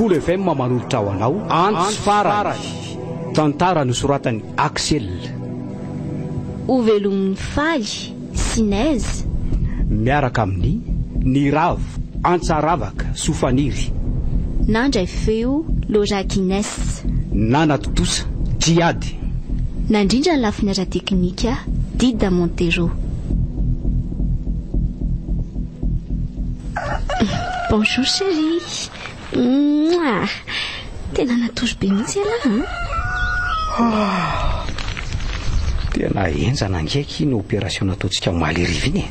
Cool FM manolotra ho anao Antsy Farany. Tantara nosoratany Axel. Ovelomin'ny faly Sinez. Miaraka amin'ny Niravo, Antsaravaka, Sofaniry. Nandray feo Lorakines. Nana Totosa, Jiady. Nandrindra ny lafiny ara-teknika Dida Montero. Bonjour chérie. Tena natory be mihitsy ala. Tena enjana angaiky ny opération nataontsika maly riviny.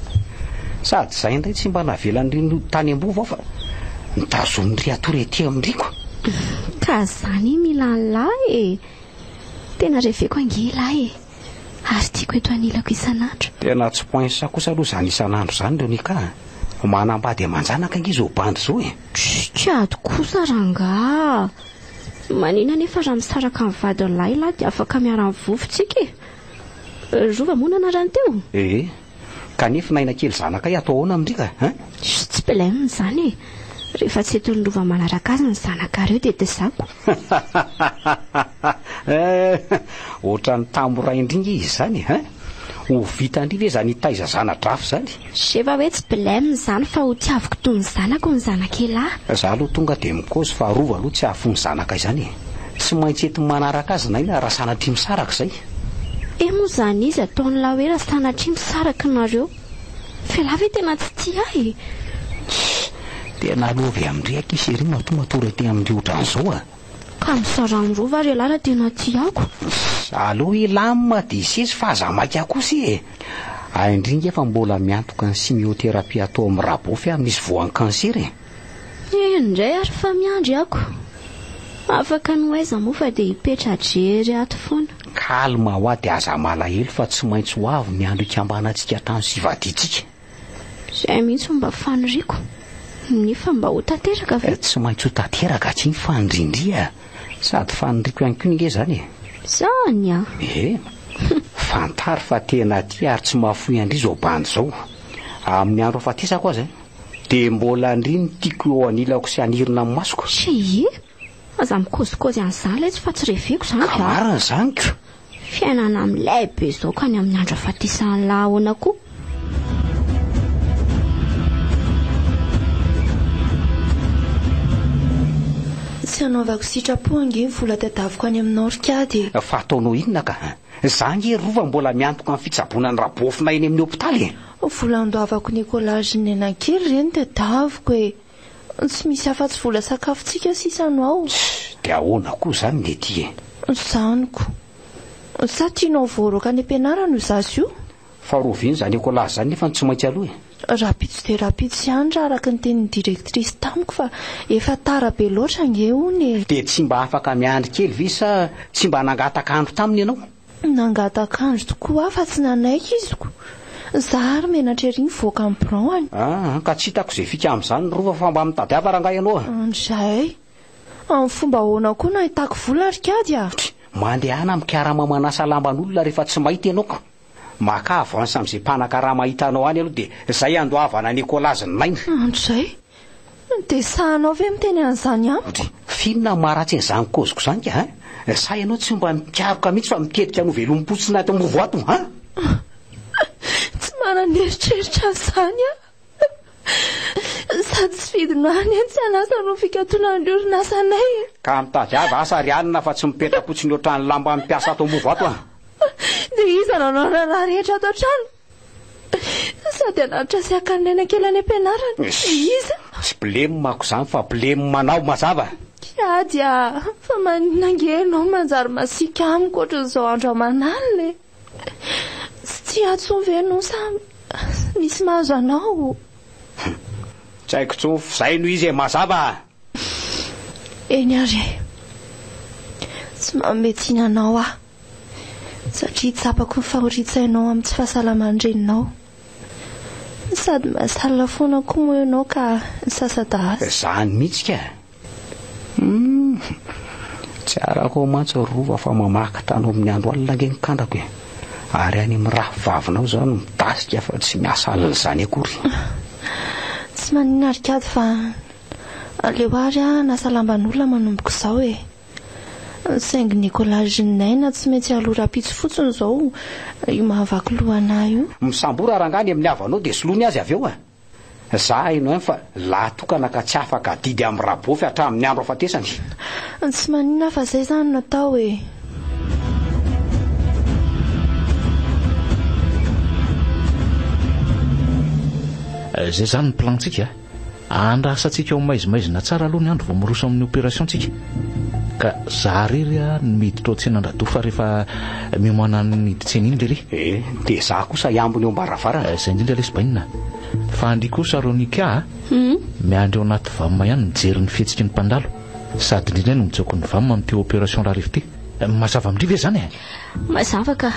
Sady zay ndray tsy mba navelan'ny tany ambova fa nitazomry atorety amindriko. Ka zany mila lahy. Tena reveko ange lahy. Ary tiako eto anilako isanandro. Tena tsy poinsa kosa aloha zany isanandro zany Leonika. Manambady amanjanaka angizy ho bandy zao e. Kiady kosa ranga. Manina nefa raha misaraka amin'ny vadiny lahy lahy dia afaka miara-ny vovotsika e. Rova monana rany teo. Kanefa naina kely zanaka atao ahoana amindrika tsy problème zany e. Rehefa tsy eto ny rova manaraka azy ny zanakareo dia desako. Ohatran'ny tamoray indringa izy zany ho vita indriva zany taiza zana-drafy zany. Sefa hoe tsy problème zany fa ho tiaviko toy ny zanako ny zanakelahy. Za aloha tonga dia mikozy fa rova aloha tsy ahafony zanaka izany. Tsy maintsy ety manaraka azy naina raha sanatry misaraka zay. Moa zany izy ataony la hoe raha sanatry misaraka nareo. Felave tena tsy tia e. Tena alovy amindriaka isery matomatory ety amin'ny ohatran'izao Ka misarany rova ry lara tena tiako. Aloha ilamina dia isesy fa aza maika kosa e. Indringa efa mbola miantoka ny simioterapia atao amin'ny rabofy misy voan'ny kansera e. Indray ary fa miandry ako. Afaka ny oaiza moa fa dia hipetra jery ato foana. Kalma ho dia aza malahelo fa tsy maintsy ho avy miandro ikambanantsika tany sivaditsika. Zay mihitsy mba faniriko. Nefa mba ho tanteraka ve? Tsy maintsy ho tanteraka tsy ny fanindrindria. Sady faniriko ihany koa nge zany e. Zany fantary fa tena ty ary tsy mahafoy andry zao bandy zao. Amin'ny andro afatesako azy dia mbola andriny tiako eo anilako sy anirina amin'ny masoko. Aza mikôzikôzy an'izany ilay tsy fa tsy reveko zany ka. Marina zany ko. Fiainana amin'ny lehibe zao ka ny amin'ny andro afatesan'ny lahaona koa. Tsy anaovako sitrapo ange vola tadaviko any aminao rikady. Fa ataonao inona ka? Zange rova mbola miantoka amin'ny fitsaboana ny rabofina eny amin'ny hopitaly. Vola andoavako Nicolas ny anankely reny tadaviko e. Tsy misy afa-tsy vola sakafontsika sisanao. Dia ahoana koa zany mety e? Zaniko. Sa tianao voaroaka ny ampianarana io zasy io? Fa roviny zany Nicolas zany nefa tsy maintsy aloha e. Rapitsy dia rapitsy ihany raha araka ny tenin'ny direktrisy tamiko fa efa tara be loatra ange hony e. Dia tsy mba afaka miandry kely ve sa tsy mba nangataka andro taminy ianao? Nangataka andro tokoa fa tsy nanaiky iziko. Zary menatra ery voaka amin'ny braony. Ka tsy hitako izay fika amin'izany rova fa mba mitady avarangahy ianao Andray. Amin'ny fomba ahoana koa nahitako vola rikady mandehana mikarama manasa lamban'olona rehefa tsy mahita ianao ka. Maka avance amin'izay mpanan-karama mahitanao any aloha dia izay andoavana Nicolas ny naina. Andray. Dia sahanao ve miteny an'izany Finona maratsy n'izany koziko zany ka sa ianao tsy mba mikaroka mihitsy fa miketrika no velom-potsina ato amin'ny voato Tsy mananeritreritra an'izany Sady tsy vidinany tsy anasa no fikatona ny nasanay. Ka mitady avy asa rianina fa tsy mipetrapotsiny ohatran'ny lamba mipiasa ato amin'ny voato Dia iza nanao raha rehetra ato an-trano. Sady anaritra sy akan'aina kely any ampianarana. Iza? Tsy blemo mako zany fa blemo manao mazava. Kiady fa nangenao manjary masika amiko ohatran'izao andro aman'alina e. Tsy tia atsoa ve no sa misy mahazo anao? Tsy haiko tsofa zay no izy mazava. Eny ary. Tsy mametsina anao satria tsapako ny fahoritsainao amin'ny tsy fahasalaman-dreninao. Sady mahasalina foana koa moa ianao ka sasada azy. Zany mihitsy ka. Tsy arako mantsy rova fa mamaka tany amin'ny andro alina nge mikandako e. Ary any amin'ny raha vavinao zany midasika fa tsy miasa alina zany akory. Tsy maninarikady fa Leo ary nasalamban'olona manomboka izao saingy Nicolas Ginaina tsy maintsy alora-pitsy fotsiny izao io mahavaky lohana io. Misambora rangany amin'ny havanao dia solony azy avy eo za hainao fa lahatokana ka tsy afaka didy amin'ny rabofy hatramin'ny andro afatesany. Tsy maninona fa zay zany natao zay zany ny plantsika andrasantsika ao maizimaizina tsara aloha ny andro vao miroso amin'ny opérationtsika ka za rery miditra ao tsenandradofa rehefa mimoana niditseny iny lery dia za kosa iambony eo ambaravarana zay indrindra lesy bainina fa andry kosa Ronika miandry ao anaty vamma ihany mijery ny fihetsiky ny mpandalo sady indrindra no mijoko ny vamma amin'ity opération raha rivy ty mazava amindrivy zany mazava ka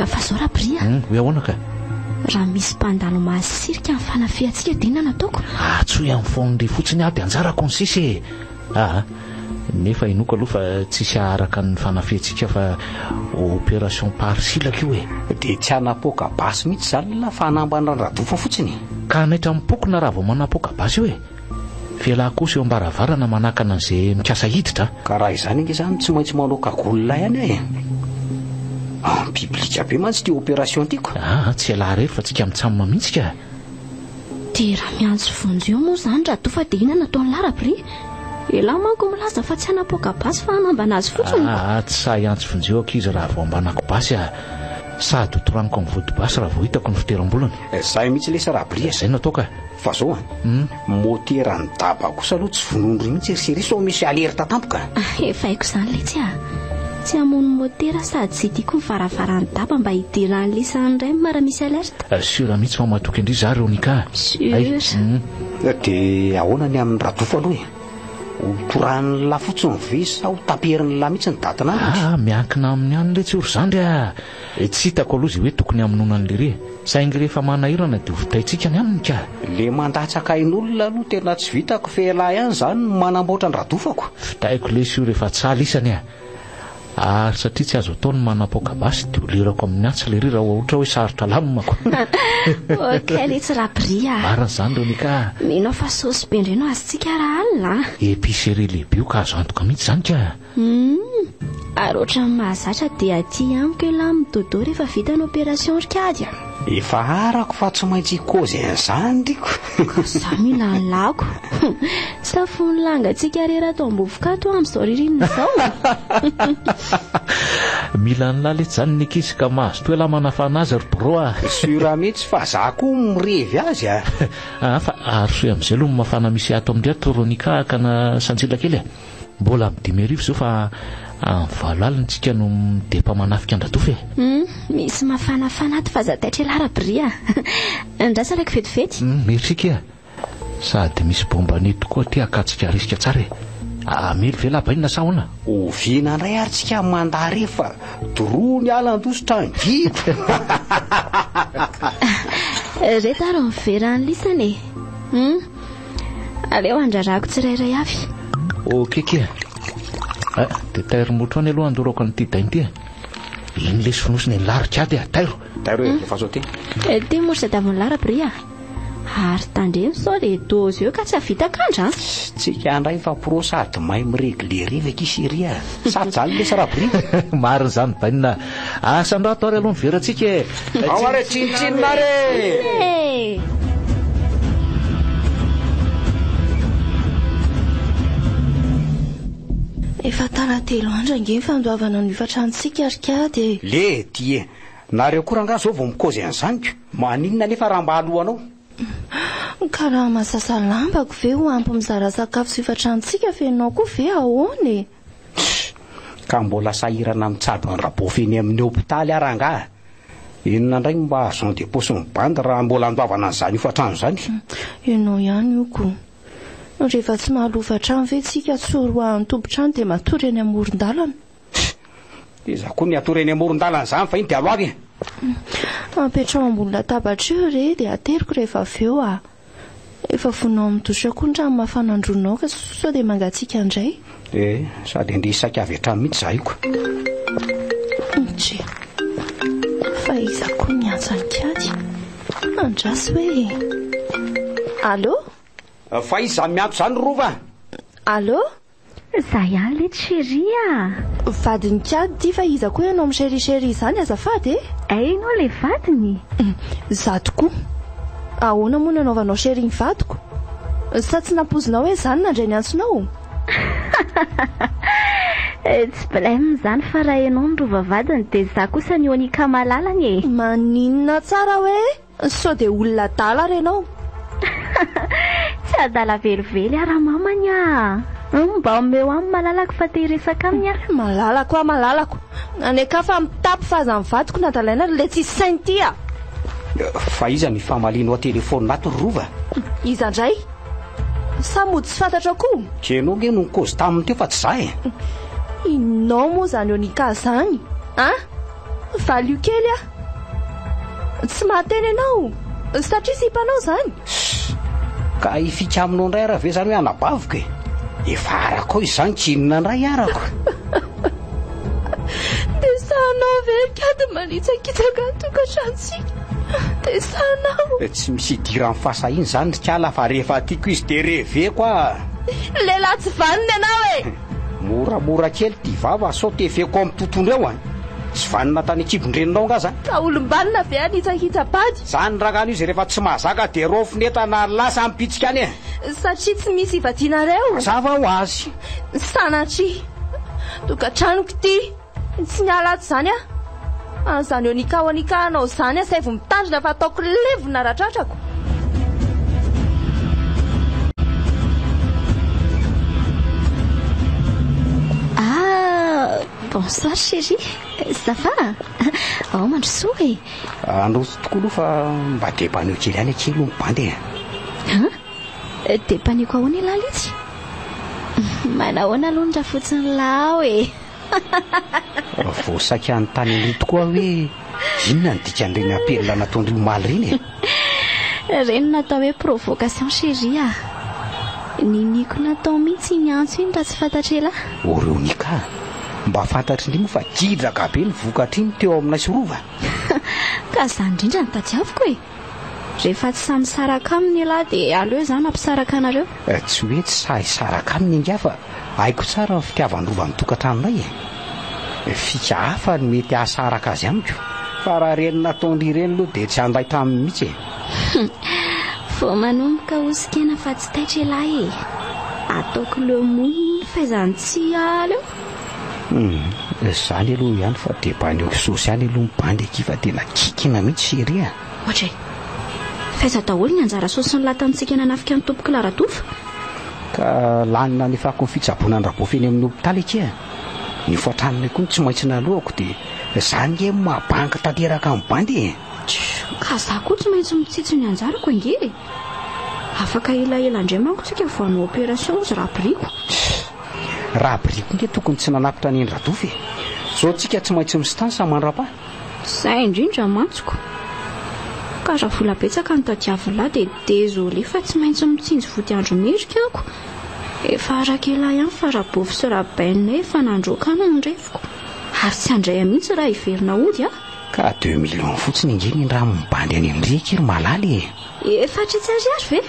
fa zao raha bria hoe ahoana ka raha misy mpandalo mahasirika amin'ny fanafihantsika dina nataoko tsoy amin'ny fonindre fotsiny aby anjarako ny sisy nefa inoko aloha fa tsisy aharaka ny fanafihantsika fa opération parsilaka io dia tsy hanapoka basy mihitsy zany la fa hanambana radofa fotsiny ka naitra mipokona raha vao manapoka basy io fialahy kosa eo ambaravarana manakana an'izay mikasa hiditra ka raha izany inge zany tsy maintsy manoka golona ihany biblika be mantsy ty opération tiako tsy alahy rery fa tsika mitsamina mihitsy ka dia raha miantso vonjy eo moa zany radofa dia ina nataony larabry elahy manko milaza fa tsy hanapoka basy fa hanambana azy fotsiny tsy sahy antso vonjeo akizy raha vao ambanako basy sady hotoraniko amin'ny vody basy raha vao hitako ny fitoeram-bolany zay mihitsy lesa rabry zay natao ka fa zao motera ny daba kosa aloha tsy vonondry mihitsy eriseri sao misy alerta tampoka efa haiko izany le tsy hamono motera sady tsy tiako ny varavaran'ny daba mba hidiran'ny lisan'ray mara misy alerta sura mihitsy fa matoky indry za Ronika dia ahoana ny amin'ny radofa aloha hotoran'ny lafotsiny ve sa ho taperin'ny lahy mihitsy ny datina miankina amin'ny any le tsy ory zandry tsy hitako aloha zay hoe tokony hamononan'le re saingy rehefa manahirana dia hovitaitsika ny aniny ka le mandatsakain'olona aloha tena tsy vitako fe lahy ihany zany manamboatra ny radofako fitaiko le sio rehefa tsalisany ary satria tsy azo ataony manapoka basy dia olirako amin'ny antsa le ry raha ohatra hoe sarotra lamimako okale tsy rabria marina zany Ronika minao fa saosy be indray no azontsika raha alina épicerie lehibe io ka azo antoka mihitsy zany ka ary ohatran'ny mahazatra dia aty amiko elahy midodô rehefa vita ny opération rikady efa arako fa tsy maintsy ikozy an'izany riko za mila ny lako tsy lafony langatsika rery atao ambovokato amin'izao ririnina izao mila ny laletsy zany ny ankizy ka mahazo toa lahy manafana azy rbro sura mihitsy fa za koa mirevy azy fa arosoe amin'izay aloha mafana misy ato amin'ndry ato Ronika ka na sanjila kely mbola amin'ny 10 arivo zao fa valo alintsika no depa manafika andradofa misy mafanafana ato fa za taitra larabria ndrasa raiky vetivety meritsika sady misy bomba neto koa ty akatsika risika tsara mely vela bainina sa hoana ovina indray ary tsika mandaha rehefa dorony alan-dosotra angito reta ro miveran'ny lisany aleo andrarako tsirairay avy okeke dia tairo motra any aloha andorako an'ity dainty iny le sonosiny ny larika ady tairo efa zao ty ty morsa davony larabria ary tandreny sao le dozy eo ka tsy havitakandra tsika andray fa pro sady mahay mireglery kiseria sady zany lesa rabri mariny zany bainina asandro atao ary aloha miverantsika ao are tsinitsinina re efa taratelo andro ange fandoavana ny ifatrantsika rikady le ty nareo koranga zao vao mikozy an'izanyko maninona nefa raha mba alohanao ka raha masasa lambako ve ho ampy mizara sakafo sy ifatrantsika fenao koa ve ahoany ka mbola sahirana mitsabo ny rabofeny amin'ny hôpitaly aranga inona ndray mba zon de posy mibanda raha mbola andoavana an'izany ifatrano zany ianao ihany ioko rehefa tsy mahalofatrano ve tsika tsoroahan'ny tombotrano dia matory eny amoron-dalana iza koa ny atory eny amoron-dalana zany fa iny dia alo avy apetrao ambony latabatra eo re dia ateriko rehefa avy eo efa fonao amin'ny dosy koa ndrano mafanandronao ka sao dia mangatsika indray sady indre isaka avy hatrano mihitsy za iko fa iza koa miantsany kady andrasy hoe allo fa izy za mianto zany rova. Allô? Za ihany le Chéria. Vadiny kady ty fa iza koa ianao michéri zany azafady e? Ainao le vadiny? Za tokoa. Ahoana moa nanaovanao chéri ny vadiko? Sa tsy nampozinao hoe zany nandray ny antsonao? Tsy blème zany fa raha ianao nirova vadiny dia za kosa ny onika malalany e. Maninona tsara hoe sao dia olona dala renao. Tsy adala velively ara-mamany a. Mba omeo amin'ny malalako fa te hiresaka aminy a. Malalako. Aneka fa mitapy faza ny vadiko nadalaina le tsy sainy ty a. Fa iza ny famalino a telefôny nato rova? Iza indray? Sa mody tsy fantatra koa? Kenao nge no nikozy taminy teo fa tsy za e. Inao moa zany onika zany a? Valio kely a. Tsy mahateny ianao satria sy himpanao zany. Ka ifika aminao indray raha ve zany hoe anabaviko e. Efa arako izany kinona indray arako. Dia sanao ve kady manitsakitsaka ny tokantranotsika? Dia sanao Tsy misy idira amin'ny fasahiny zany kala fa rehefa tiako izy dia reveko a. lehilahy tsy vanina ianao e. Moramora kely ty vava sao tefeko amin'ny tontolo eo a. Tsy vanina tany akibondreninao nga za. Ka olombanina ve anitsakitsapady? Zany ragano izy rehefa tsy mahazaka dia rofinetana lasa ampitsika any e. Satria tsy misy ivadianareo. Zava ho azy. Sanatria tokantranoko ty tsy mialato zany a. Azany onika anao zany a say vao mitandrina fa ataoko levona ratratrako. Bonsoir chérie. Ça va? Mandrosoa e. Androso tokoa aloha fa mba depanio kely any kely mibandy e. Depaniko ahoana ilahy itsy? Manahoana aloha ndra fotsiny lao e. Voasaka any tany aloha tokoa hoe inona ny dikan'ireny apelona nataon'ry omaly reny e. Reny natao hoe provocation chérie a. Niniko natao mihitsy ny antso iny raha tsy fantatra ela. Oreo nika mba fantatry indrimo fa gidraka be ny vokatra iny teo aminay sy rova. Ka zany indrindra ny tadiaviko e. Rehefa tsy samy saraka aminy elahy dia aleo zany ampisaraka anareo. Tsy hoe tsy sahy saraka aminy inga fa haiko tsara ny fitiavany rova ny tokantranonay e. Fika hafa ny mety ahasaraka azy amiko fa raha reny nataon'ry reny aloha dia tsy anday taminy mihitsy e. Vao manomboka osikena fa tsy taitra elahy e. Ataoko le moniny faizany tsy aleo. Zany aloha ihany fa depanio sosialy aloha mibandy eky fa tena kikina mihitsy chérie a. Ohatray faiza daholo ny anjara sosy ny latantsika nanafika ny tompoko Laratofa. Ka lanina nefako ny fitsaboana ny rabofeny amin'ny hopitaly eky a. Ny foatraniny koa tsy maintsy nalohako dia zany nge mahabanka tanteraka amin'ny bandy e. Ka za koa tsy maintsy mitsitsy ny anjarako ange. Afaka elaela indray manko tsika vao hanao opération izy rahabriko. Rahabriko nge tokony tsy nanapitra ny Endradofa e. Zao tsika tsy maintsy mistansa mandrapa. Zay indrindra mantsoko. Ka raha vola betsaka ny tadiavolahy dia désolé fa tsy maintsy mitsinjo vodiandro merika ako. Efa araka ela ihany fa rabofy sy rabaina efa nandroakana ny refiko. Ary tsy handray mihitsy raha hiverina ody a. Ka 2 millions fotsiny nge ny raha mibandy any amin'ireka iry malaly e. Efa tsy ariary ve?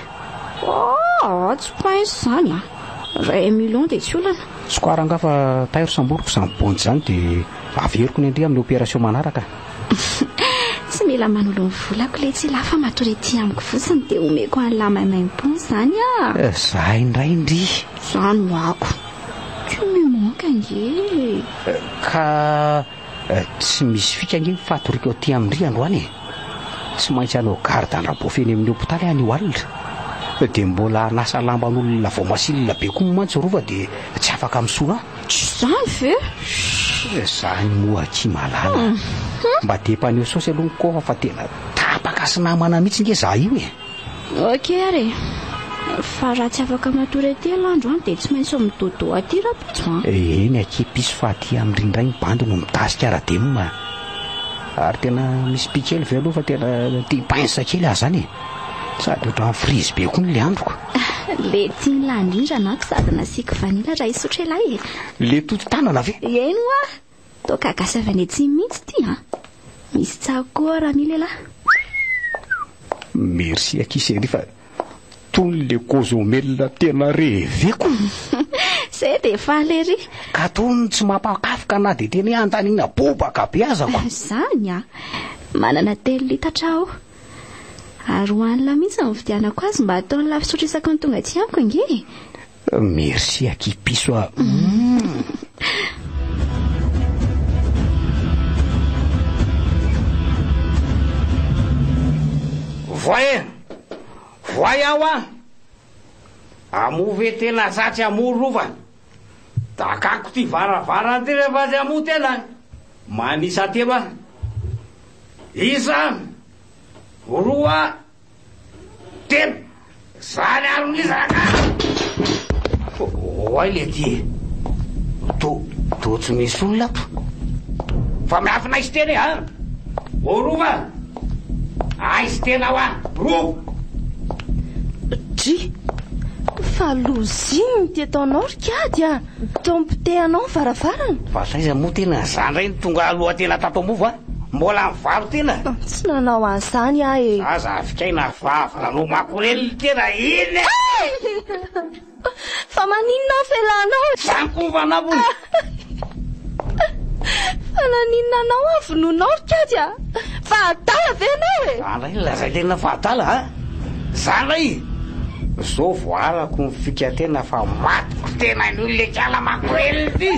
Tsy paintsy zany a. 1 million dia tsy olana. Sokoaranga fa tairo samboriko izany bondy zany dia averiko ny andria amin'ny opération manaraka. Tsy mila manolo ny volako le tsy lafa matorety amiko fotsiny dia omeko an'la maimaim-pony zany a. Za indray indry. Zany hoako. Tsy mimanka nge. Ka tsy misy fika nge fatoriko aty amin'ry androany e. Tsy maintsy anao garde ny rabofeny amin'ny hopitaly any alina. Dia mbola nasa lamban'olona vao masilina be koa mantsy rova dia tsy afaka misona. Tsy zany ve? Zany moa aky malala. Mba depanio sosy aloha koa fa tena tapaka sy namana mihitsy nge za io e. Ok are. Fa raha tsy afaka matorety l'andro dia tsy maintsy midodo aty rapitso. Eny aky pisy fa aty amin'ry indray ny bandy no mitasika ara-demma. Ary tena misy pikely ve aloha fa tena tia painsa kely azy zany e. Sady ohatran'ny frizy be koa le androko. Le tiany landrindra nako sady nasiako vanila raha isotra elahy e. Le toto tanana ve? Eno a. Toka gasy avy any atsy mihitsy ty a. Misy tsako koa raha mila elahy. Merci aky chérie fa tony le kozomelina tena reveko zay de falery ka tony tsy mampakafoka na de teny antaniana bobaka be azako zany a manana 3 litatra aho ary hoanina mihitsy ny vidianako azy mba ataony lafitsotra ny tonga aty amiko nge merci akipiso a voy aho a amove tena satsy amorova takako ty varavara ty rehefa tsy amo tena manisa telo a isa 2 telo zany aron'izaka oay le ty to tsy misy olona fa miafina izy teny a orova aizy tena ho a ro dry fa loziny ty ataonao rikady a tompiteanao varavarana fa saiza moa tena zany reny tonga aloha tena tato movo a mbola mivaro tena tsy nanao an'izany ah e aza fikaina vavana no makorely tena iny fa maninona felanao sankovana mo fa naninona anao avononao rikady a fahatala ve anao e andray lazay tena fahatala a zany ray zao voarako mifika tena fa matiko tena iny le kala makorely ty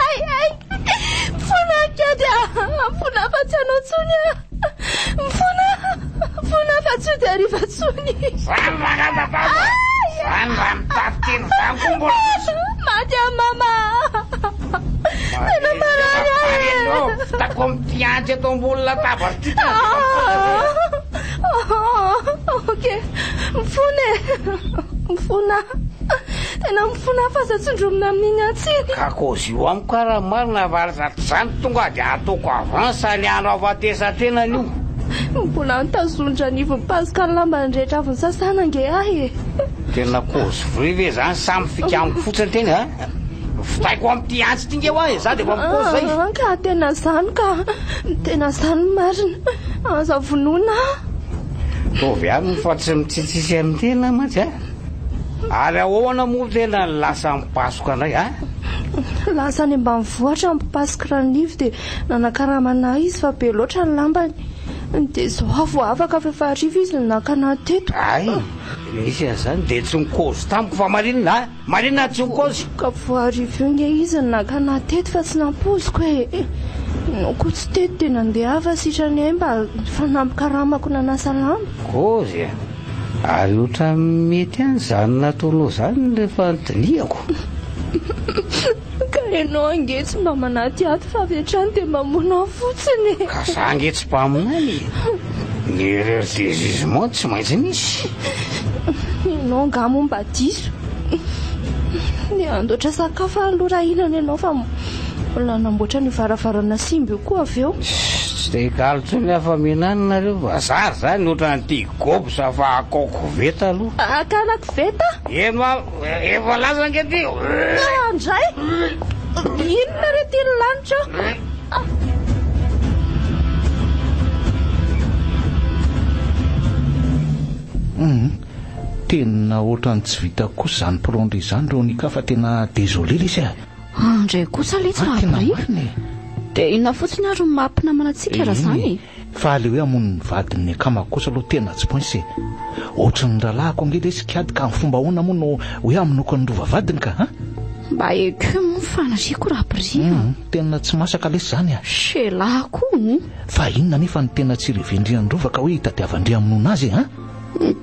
ay mifona kady a mifona fa tsy anao tsony a mifona fa tsy de ariva tsony zany ragatapako zany raha mitafiteny zany kombola maty a mama tena marary fitako amitiantsy eto ambolona tabarty ok mifona tena mifona fa zatsindromina amin'iny atsiny ka kozy io amiko karaha marina varyzaty zany tonga de ataoko avance ny andro avatesa tena nio mbola nitazondra nivopasika ny lamba nyrehetra avy ny sasana nge ahy tena kozy vrive zany samy fika amiko fotsiny teny a fitaiko amity antsy ty nge ho a za de fa mikozy zay ka tena zany marina aza vonona tovy any fa tsy mitsitsisy amin'ny tena mantsy a ary ahoana moa tena lasa mipasoka andray a lasa ny mba mivoatra mipasika ranivy de nanakaramana izy fa be loatra ny lambany de zao avo afaka fefahariva izy nakana teto ay misy azany de tsy nikozy tamiko fa marinona tsy nikozy ka voariva io nge izy nakana teto fa tsy nampoziko e noko tsy teto de nandeha ava sitrany ay mba fanampikaramako nanasa lamba kozy ary oatra mety any zany nataonao zany rehefa notiniako ka enao ange tsy mba manaty aty fa avetrany de mamonao fotsiny ka za nge tsy mba aminany ny erreur de jugement tsy maintsy misy enao ngamo mba diso de andoatra sakafo alora ilana ianao fa mbola namboatra ny varavarana simby io koa avy eo tsy te kalotso ny afa menanina vazary zany oatra nyty gobo sa fa akoko veta aloha akalako veta eno efa laza nge ty andray inona re ty lanitra tena ohatrany tsy vita kosa zany prendre zany reo nika fa tena désolé izy a andray kosa le tsy rabry de inona fotsiny ary mampinamana antsika raha zany fa le hoe amon'ny vadiny akamako kosa aloha tena tsy pointsy ohatry ny rahalahyko ange le sikady ka amin'ny fomba ahoana moa no hoe aminoko ny rova vadiny ka a mba eko mifanariko rabry tena tsy masaka lesy zany a selako fa inona nefa ny tena tsy revendriany rova ka hoe hitadiavandria aminona azy a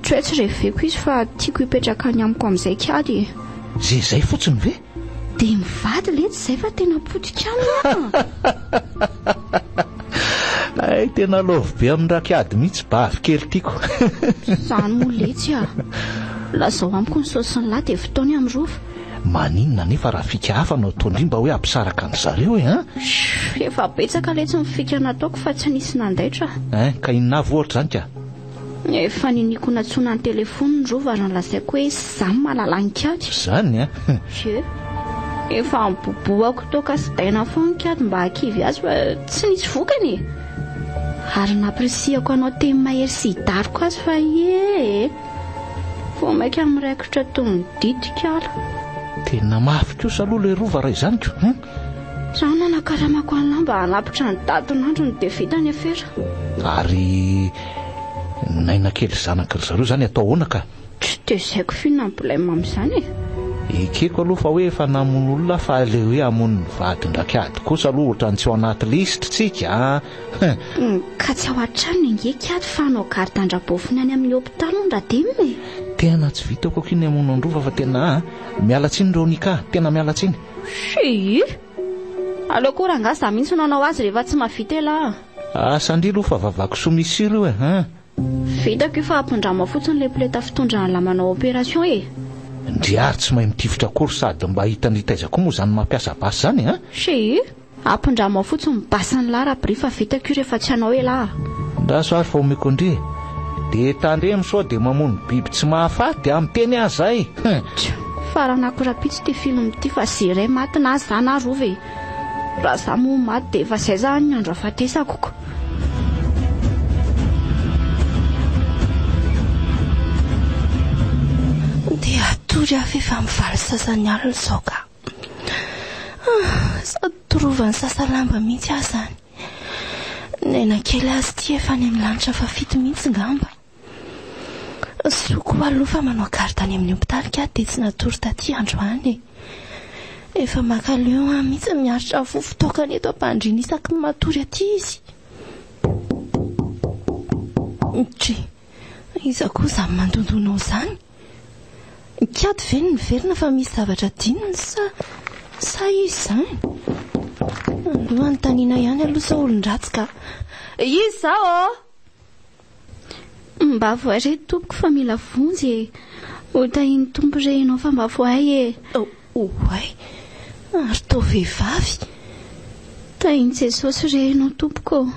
toetsy reveko izy fa tiako hipetraka any amiko amin'izay kady zay fotsiny ve de mivady letsy zay fa tena potika ay tena lovy be amin'ny rakiady mihitsy ba avikely tiako zany moa letsy a lazao amiko ny sosiny lahy de fotoany amin'ny rova maninona nefa raha fika hafa no ataondry mba hoe ampisaraka ny zareo e efa betsaka letsy mifika nataoko fa tsy nisy nandaitra ka inona avy ohatra zany ka efa niniko natsona ny telefony ny rova ary nalazaiko hoe zany malalanikady zany a efa miboboako toka sy daina foana kady mba hakivy azy fa tsy nisy vokany ary nampirisiako anao teny mahery sy hidariko azy fa Vo maika amiraikitra tony didikala. Tena mafy kosa aloha le rova ray izany ko. Zaho nanakaramako an'ilay mba hanapitra ny datin'androny dia vita ny afera. Ary naina kely zanaka ry zareo zany atao ahoana ka? Tsy dia zaiko fiona ny problème amin'izany e. Ekeko aloha fa hoe efa namono olona fa le hoe hamono ny vady ndraky ady kosa aloha ohatra ny tsy ao anaty lisitra tsika. Ka tsy ao an-trano engeka ady fa hanao gardan-drabofiny any amin'ny hôpitaly ondra dinina e. Tena tsy vitako akory ny hamono androva fa tena miala tsiny reo nika, tena miala tsiny. Sy aleoko rangahy za mihitsy nanao azy rehefa tsy mahavita ela. Sandry aloha fa vavako somisiro io e. Vitako io fa ampondrama fotsiny le pleta fitondra la manao opération e. Ndriary tsy mahay mitifitra akory sady mba hitan'ny taizako moa zany mampiasa basy zany Sy ampondrama fotsiny basany lara-bry fa vitako io rehefa tsy hanao ela. Ndaso ary fa omeko ndre dia tandremo sao dia mamono biby tsy mahafaty amin'ny teny azy zay. Faranako rapitsy ty film ty fa ziray maty na azy zany ary ove. Raha za moa maty dia efa izay zany ny andro afatesako ko. Dia atory avy efa mivaly sasany alina izao ka. Sady torovany sasalamba mihitsy aho zany. Naina kely azy ty efa any amin'ny lanitra fa fito mihitsy ngamba. Soko aloha fa manao garda any amin'ny hôpitaly ka dia tsy natory taty androany. Efa makaleo mihitsy miaritra fofo tokana eto ampandrina isaky ny matory aty izy. Iza koa zany mandondonao zany. Kiady ve ny miverina fa misy zavatra dininy sa izy zany. Alohan'ny taniana ihany aloha sa olon-dratsy ka. Izy zao Mba voare tompoko fa mila vonjy e. Otahiny tompo rehinao fa mba voay e. Oay, ary tao vehivavy. Tahiny Jesosy rehinao tompoko.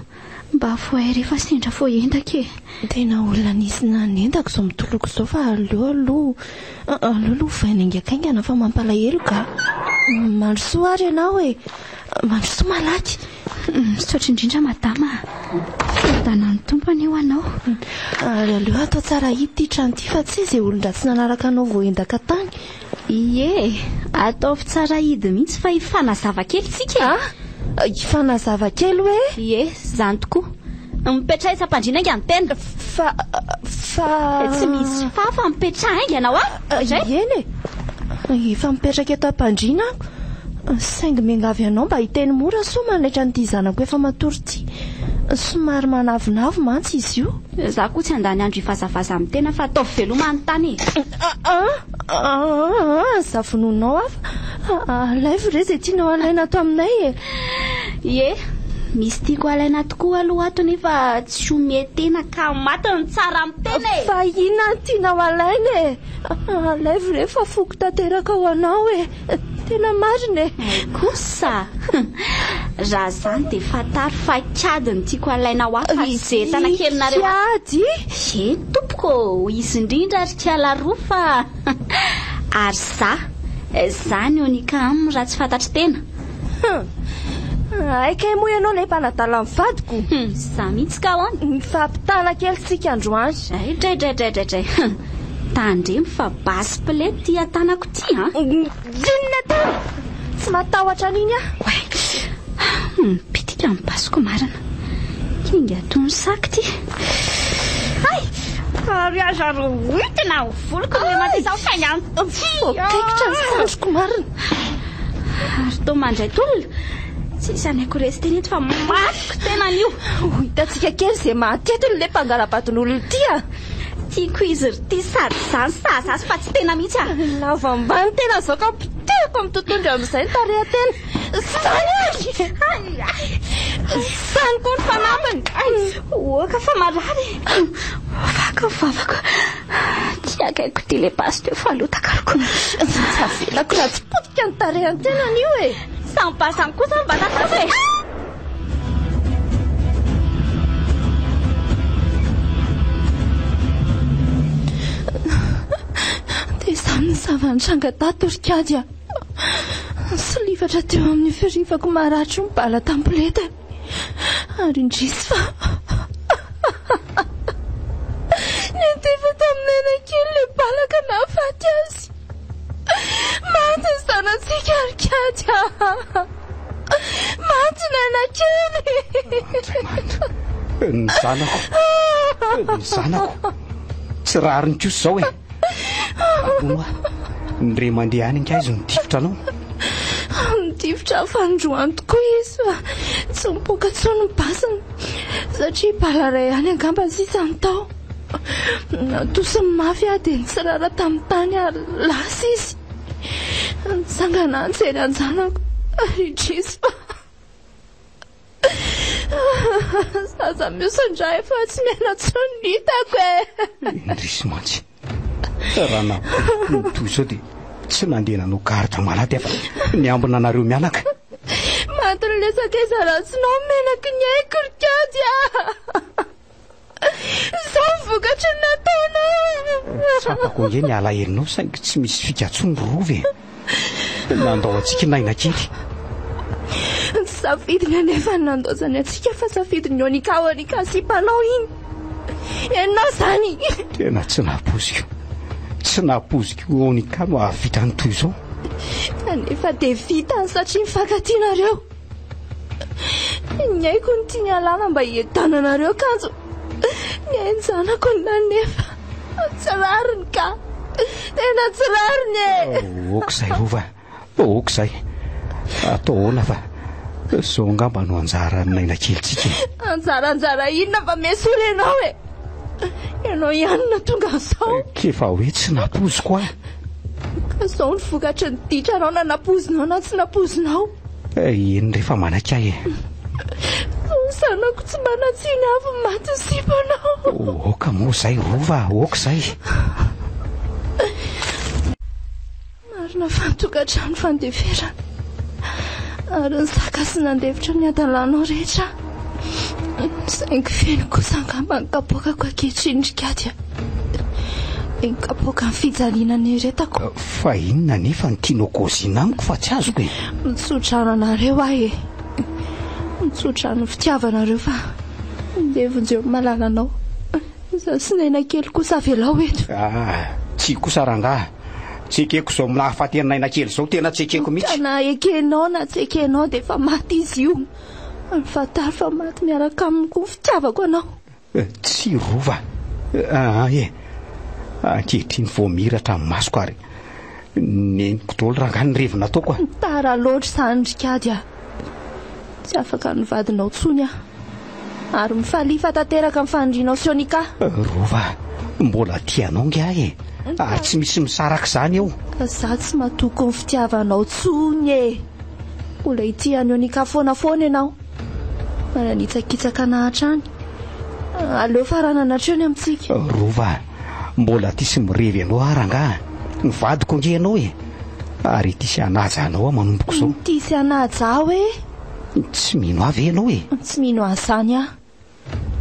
Mba voay rehefa sendra fo entaka e. Tena olona nisy nanentako izao mitoloko izao fa aleo vaina aingakaingana fa mampalahelo ka. Mandrosoa ary ianao e. Mandrosoa malaky. Misaotra indrindra madama. Fitana ny tompony io anao. Ary aleo atao tsara hity ty trano ty fa tsy izay olon-dratsy nanaraka anao vao endaka tany. Ie, ataovy tsara hidy mihitsy fa hifanazava kely tsika. Hifanazava kely hoe? Ie, zany tokoa. Mipetra isa-pandriana aingana tena. Fa tsy misy fa mipetra aingana eny e. Efa mipetraka eto am-pandriana ako. Saingy miangavy anao mba hiteny mora so manletra n'ity zanako efa matory ty. Somary manavinavo mantsy izy io. Za koa tsy andany andro ifazavaza amin'ny tena fa ataovy veloma ny tany. Zafononao afa. Alaivo re izay tianao alaina ato aminay e. Ie, misy tiako alaina tokoa aloha ato nefa tsy ometena ka maty ny tsara amin'ny tena e. Fa inona ny tianao alaina e. Alaivo re fa foko tanteraka ho anao e. Tena marina e. Kosa raha zany dia fataro fa kiady ny tiako alaina ho afa zetana kelinareo. Kiady? Ie tompoko, izy indrindra ry kiala roa fa ary zany onika aminy raha tsy fantatry tena. Aika moa ianao le mpanadala amin'ny vadiko. Za mihitsy ka hoany. Mifampitana kely sika androany. Dray. Tandremo fa basy plety ty atanako ty Dinina tany. Tsy matahotra an'iny pitika amin'ny basiko marina. Kinga tony saky ty. Ary aza roitina voloko le matezao faingana. Kaikitra ny sandroko marina. Ary tao mandray tolona. Tsy sanako resy teny eto fa mafiko tena an'io. Hitantsika kely izay matetiny le mpangarabaton'olona ty Tiako izy ty sady zany sasasy fa tsy tena mihitsy lava ambany tena zao ka piteko amin'ny tontondro amin'izay ny tarehatena. Sany koa ny fanambany. Oka fa marary. Vavako. Tsy akaiko ty le basy teo fa lotakaroko. Savelako raha tsy potika ny tarehantena an'io e. Sampasany kosa mba natao e. Dia izany ny zavany-tranga tatorikady sy livatra teo amin'ny firifako maratro mibala tampoleta ary indrisy fa netefa taminena kely le balaka Mantsina nakely. Ny zanako tsy rariny kosa zao e. Aboa ndre mandeha any anka izy nitifitra anao. Nitifitra fandroany tokoa izy fa tsy mipoaka tsony ny basiny satria balaray any angamba sisa ny tao. Natosiny mafy aho dia nitsirara tamin'ny tany ary lasa izy. Nitsangana antsely anjanako ridrisy fa zaza miosandra efa tsy miala tsony hitako e. Indrisy mantsy raha natoy zao dia tsy nandeha nanao garda malady afa niambina anareo mianaka. Matiny lesaka izy ratsinao menaky ny haiko rikady a. Zao vokatra ny nataonao. Tsapako nge ny alaherinao saingy tsy misy fikatsony rovy e. Nandao antsika naina kely. Safidiny anefa nandaozany antsika fa safidiny onikao sipanao iny. Ianao zany. Tena tsy napoziko onika no ahavita ny toy zao. Kanefa dia vitany satria mifankatinareo. Ny haiko ny tiany alana mba hientananareo kanjo. Ny hainjanako nanefa tsy rariny ka. Tena tsy rariny e. Okizay rova. Okizay. Atao hoana fa zao ngamba no anjara naina kelitsika. Anjara inona fa mesolo ianao e. Ianao ihany na tonga zao. Kefa hoe tsy napoziko aho. Ka zao ny vokatra ny ditranao na napozinao na tsy napozinao. Eny rehefa manaka e. Sanako tsy manatsiny avy maty sipanao. Oka moa zay rova, okizay. Marina fantokatrano fandeferana ary ny saka sy nandevitra ny adalanao rehetra. Saingy feno kosa angamba ny kapoakako ankehitriny rikady. Ny kapoaka ny fijalinana eretako. Fa inona nefa ny tianao gozina amiko fa tsy azoko e. Mitsodrano anareo aho e. Mitsodrano fitiavanareo fa ndevonjeo malalanao. Za sy naina kely kosa velao eto. Tsy kosa rangaha. Tsy ekeko zaominahafaty naina kely zao tena tsy ekeko mihitsy. Na ekenao na tsy ekenao dia efa maty izy io. Fatary fa maty miaraka amiko fitiavako anao. Tsy rova. E. Ankehitriny voamiratra amin'ny masoko ary neniko daholo rangaha ny revina ataoko. Tara loatra izany rikady a. Tsy afaka nivadinao tsony a. Ary mifalifa tanteraka amin'ny fandrinao sionika. Rova, mbola tianao ngia e. Ary tsy misy misaraka izany eo. Ka za tsy matoko ny fitiavanao tsony e. Mbola ity anionika foana ianao. Mananitsakitsaka nahatrany. Aleo faranana treny amintsika. Rova, mbola ty sy mirevy anao rangaha. Nivadiko nge ianao e. Ary ty sy hanaja anao manomboko zao. Ty sy hanaja aho e. Tsy mino avy ianao e. Tsy mino azany a.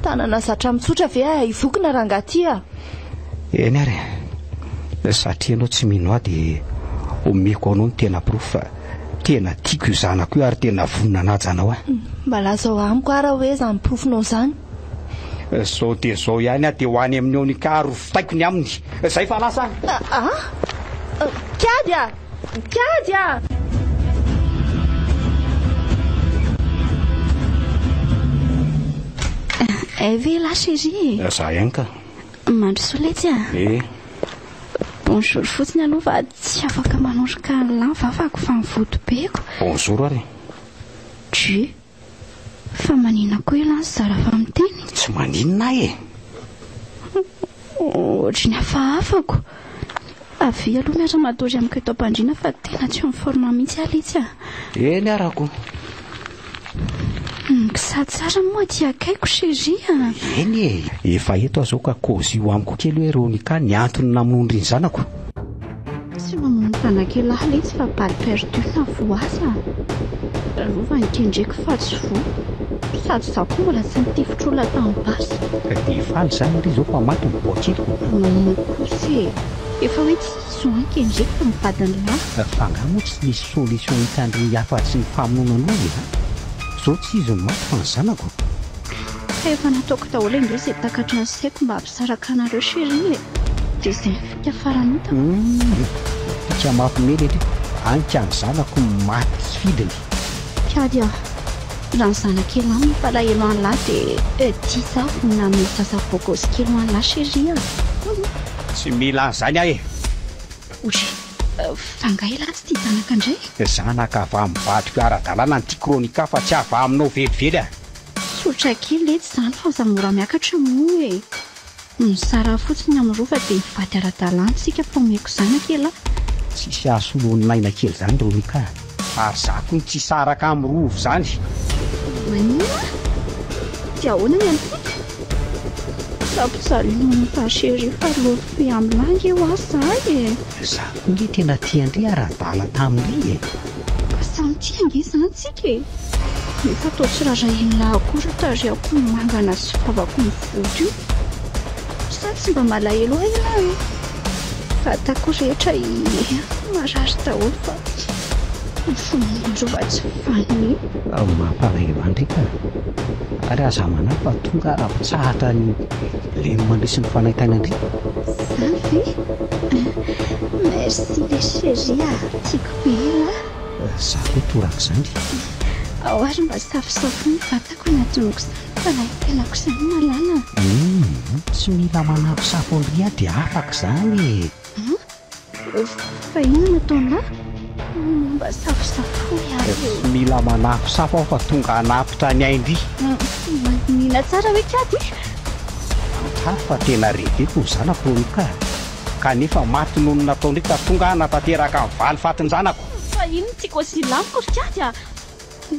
Tanana zatra mitsotra ve ivokina rangaha ty a. Eny ary. Satria ianao tsy mino ahy dia omeko anao ny tena proof fa tena tiako io zanako io ary tena vonina naja anao a. Mba lazao amiko ara hoe zany profonao zany. Zao dia zao ihany dia ho any amin'ny onika ary fitaiko ny aminy. Zay fa lasa. Kiady a. Kiady a. Ve la chérie. Za ihany ka. Mandrosoletsy a. Bonjour fotsiny aloha fa tsy afaka manondroka lany vavako fa mivodibeko. Bonjour ary. Tu fa manina koa ilany zara fa miteny. Tsy maninona e. Ohatriny hafaafako. Avy aloha miatra matory amiko eto am-pandriana fa tena tsy miforma mihitsy alitsy a. Eny arako. Sady tsara moa dia akaiko chérie. Eny e. Efa eto azao ka kozy io amiko kely hoe Ronika ny antony namonondry ny zanako. Tsy mamono zanakely alitsy fa balle perdue na voasa. Rova nikendreko fa tsy vo. Sady za koa mbola tsy nitifitra olona tamin'ny basy. Dia faly zany ry zao fa maty ny boakely. Kosa efa hoe tsy zo nikendreko fa mivadiny lahy. Fa ngamo tsy misy solution hitandry afa-tsy ny famononana e. Zao tsy izy ny maty fa ny zanako. Efa nataoko daholo indray izay takatra ny saiko mba hampisaraka anareo chérie. Dia izay fika faranota. Fika mampimely eto. vanika ny zanako maty sy fidiny. Kady raha ny zanakely any palahelo an'lahy dia tia safo na mety sasavokosy kely ho an'lahy chérie. Tsy mila an'izany ahy. Ohatry fangay lahy tsy tia zanaka indray. Zanaka avy amin'ny vadiko ara-dalàna ny tia kronika fa tsy avy aminao velively a. Tsotra kely lety izany fa aza mora miakatra moa e. Misara fotsiny amin'ny rova dia mivady ara-dalàna tsika fa omeko zanaka ela. Tsisy ahasoloanaina kely izany Ronika. Ary zako ny tsy saraka amin'ny rovo izany. Manina dia ahoana ny antsika? Sampitsaliana fa chérie fa loafy amin'ny langy eo ahy e. Zako nge tena tiandry ara-dala tamin'ry e. Fa samy tia ange izany tsika e. Nefa atao tsy rarahin'lahy akory tariako ny mangana sy favako ny vody io. Sa tsy mba malahelo ahy ialahy e. Vatako rehetra marary daholo fa fomandrova tsy faniny. Mampalahelo andrika. Ary aza manahy fa tonga ara-pitsahatra ny leno mandrisy ny fanaitana andry. Zany ve? Merci le chérie tiako be ela. Zako torako izany. Ao ary mba safosafo ny vatako natonoko izany fa nahitenako izany malala. Tsy mila manampy safo andry ahy dia afaka izany. Fa inona nataon'lahy? Mba safosafo ihany. Tsy mila manafy safo aho fa tonga hanapitra ny aindry. Nina tsara hoe kady. Tsara fa tena reveko ny zanako Ronika. Kanefa maty noho ny nataony ka tonga hanatanteraka ny valy fatiny zanako. Fa ino ny tiako sy lamiko ry kady a?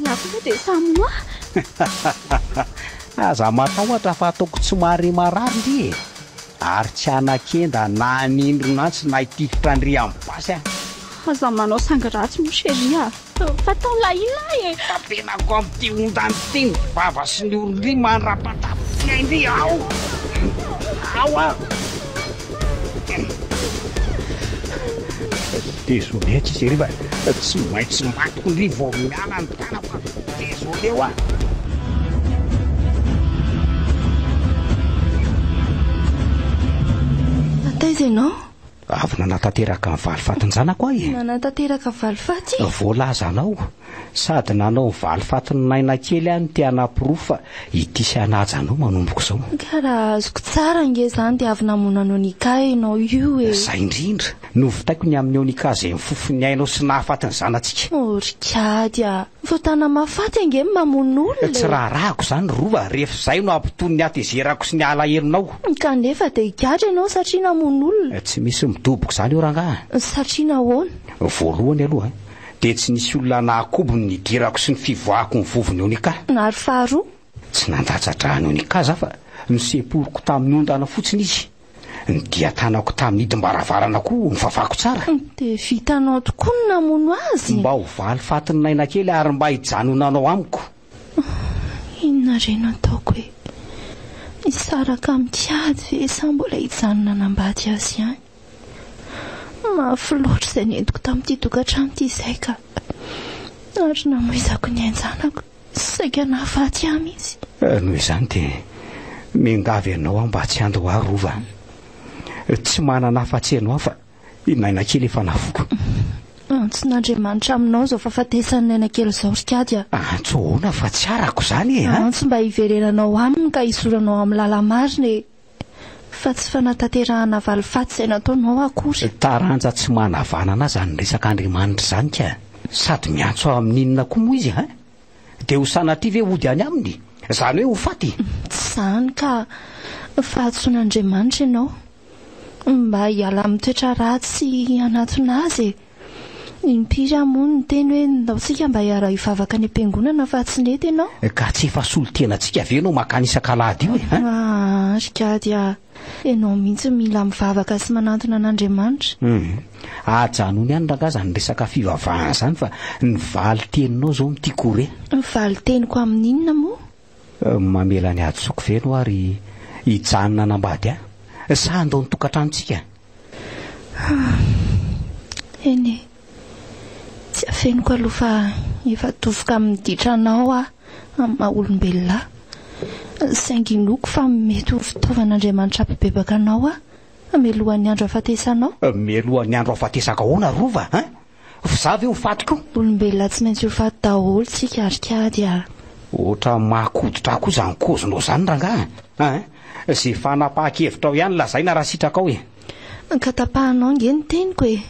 Lafo dia samy moa. Aza matahotra fa ataoko tsy mahare marary ndry e. Ary tsy hanan-kenda na hanindronantsy na hitifitra andry amin'ny basy a. Aza manao sangy ratsy mo chérie a. Fa tao lahilahy e. Fampianako amin'ity ondany ity ny vava sy ny olondry mandrapatapitra indry ao. Ao a. Désolé tsy chérie va. Tsy maintsy matiko ndry vao miala ny tanako. Désolé ho a. Taiza ianao? Avy nanatanteraka ny valy fatiny zanako ahy. Nanatanteraka valy faty? Voalaza anao. Sady nanao ny valy fatiny naina kely any ty hanapirofa ity sy hanaja anao manomboko izao. Ka raha azoko tsara nge izany dia avy namonanao nika ianao io e. Zay indrindra novitaiko ny amin'ny onika izay mifofony ainao sy nahafatiny zanatsika. Rikady a. Votana mafaty ange mamono olona. Tsy raharahako izany rova rehefa izay no ampitony ny atezerako sy ny alahelonao. Kanefa dia hikatra ianao satria namono olona. Tsy misy midoboko izany eo rangahy. Satria nahoana? Voalohany aloha dia tsy nisy olona nahakobony ny dirako sy ny fivoahako ny vovony onika. Nary faharoa? Tsy nandatsatra ny onika za fa niseporiko tamin'ny ondana fotsiny izy. Ny diatanako tamin'ny hidim-baravarana koa nifafako tsara. Dia vitanao tokoa ny namono azy. Mba ho valy fatiny naina kely ary mba hijanonanao amiko. Inona reno ataoko e? Misaraka amin'tiady ve sa mbola hijanona nambady azy ihany? Mafy loatra izay nentiko tamin'ity tokantrano ity izay ka. Ary namoizako ny anjanako. Saika nahafaty am izy. Noho izany dia miangavy ianao mba tsy andro ahy rova. Tsy manana afa-tsy ianao fa naina kely efa nafoko. Antson'Andriamanitra aminao izao fahafatesany naina kely izao rikady a. Antsoina fa tsy arako izany e. Antso mba hiverenanao aminy ka hisoranao amin'ny lalamarina e. Fa tsy fanatanterahana valy faty izay nataonao akory. Taranja tsy manavanana izany resaka Andriamanitra izany ka. Sady miantso amin'inona koa moa izy ha? Dia ho sanatria ve ody any aminy? Izany hoe ho faty? Tsy izany ka fahatson'Andriamanitra ianao. Mba hiala amin'ny toetra ratsy anatona azy e. Impiry moa ny teny hoe ndaontsika mba hiara hivavaka any am-piangonana fa tsy nety ianao. Ka tsy efa solo-tenantsika ve ianao makanisaka-lady io e? Rikady a. Ianao mihitsy mila mivavaka sy manantona an'Andriamanitra. Ajanony ihany rangaza ny resaka fivavahana izany fa ny valy teninao izao mitiako re. Valy teniko amin'inona moa? Mamela ny adsoko veno ary hijanona nambady ahy. Sa andao ny tokantranontsika? Eny e. Tsy afeniko aloha fa efa tovoka amin'ny ditranao a amin'ny maha-olombelona. Saingy noko fa mety ho fitaovan'Andriamanitra apibebaka anao a. Mialohan'ny andro afatesanao. Mialohan'ny andro afatesaka ahoana rova? Fizavy eo mifatiko. Olombelona tsy maintsy ho faty daholo tsika arikady a. Ohatra mahakoditra koa zany kozonao zany rangahy. Zay fanapahan-kevitra ao ihany lazaina raha sitraka ao e. Ka tapahanao nge ny teniko e.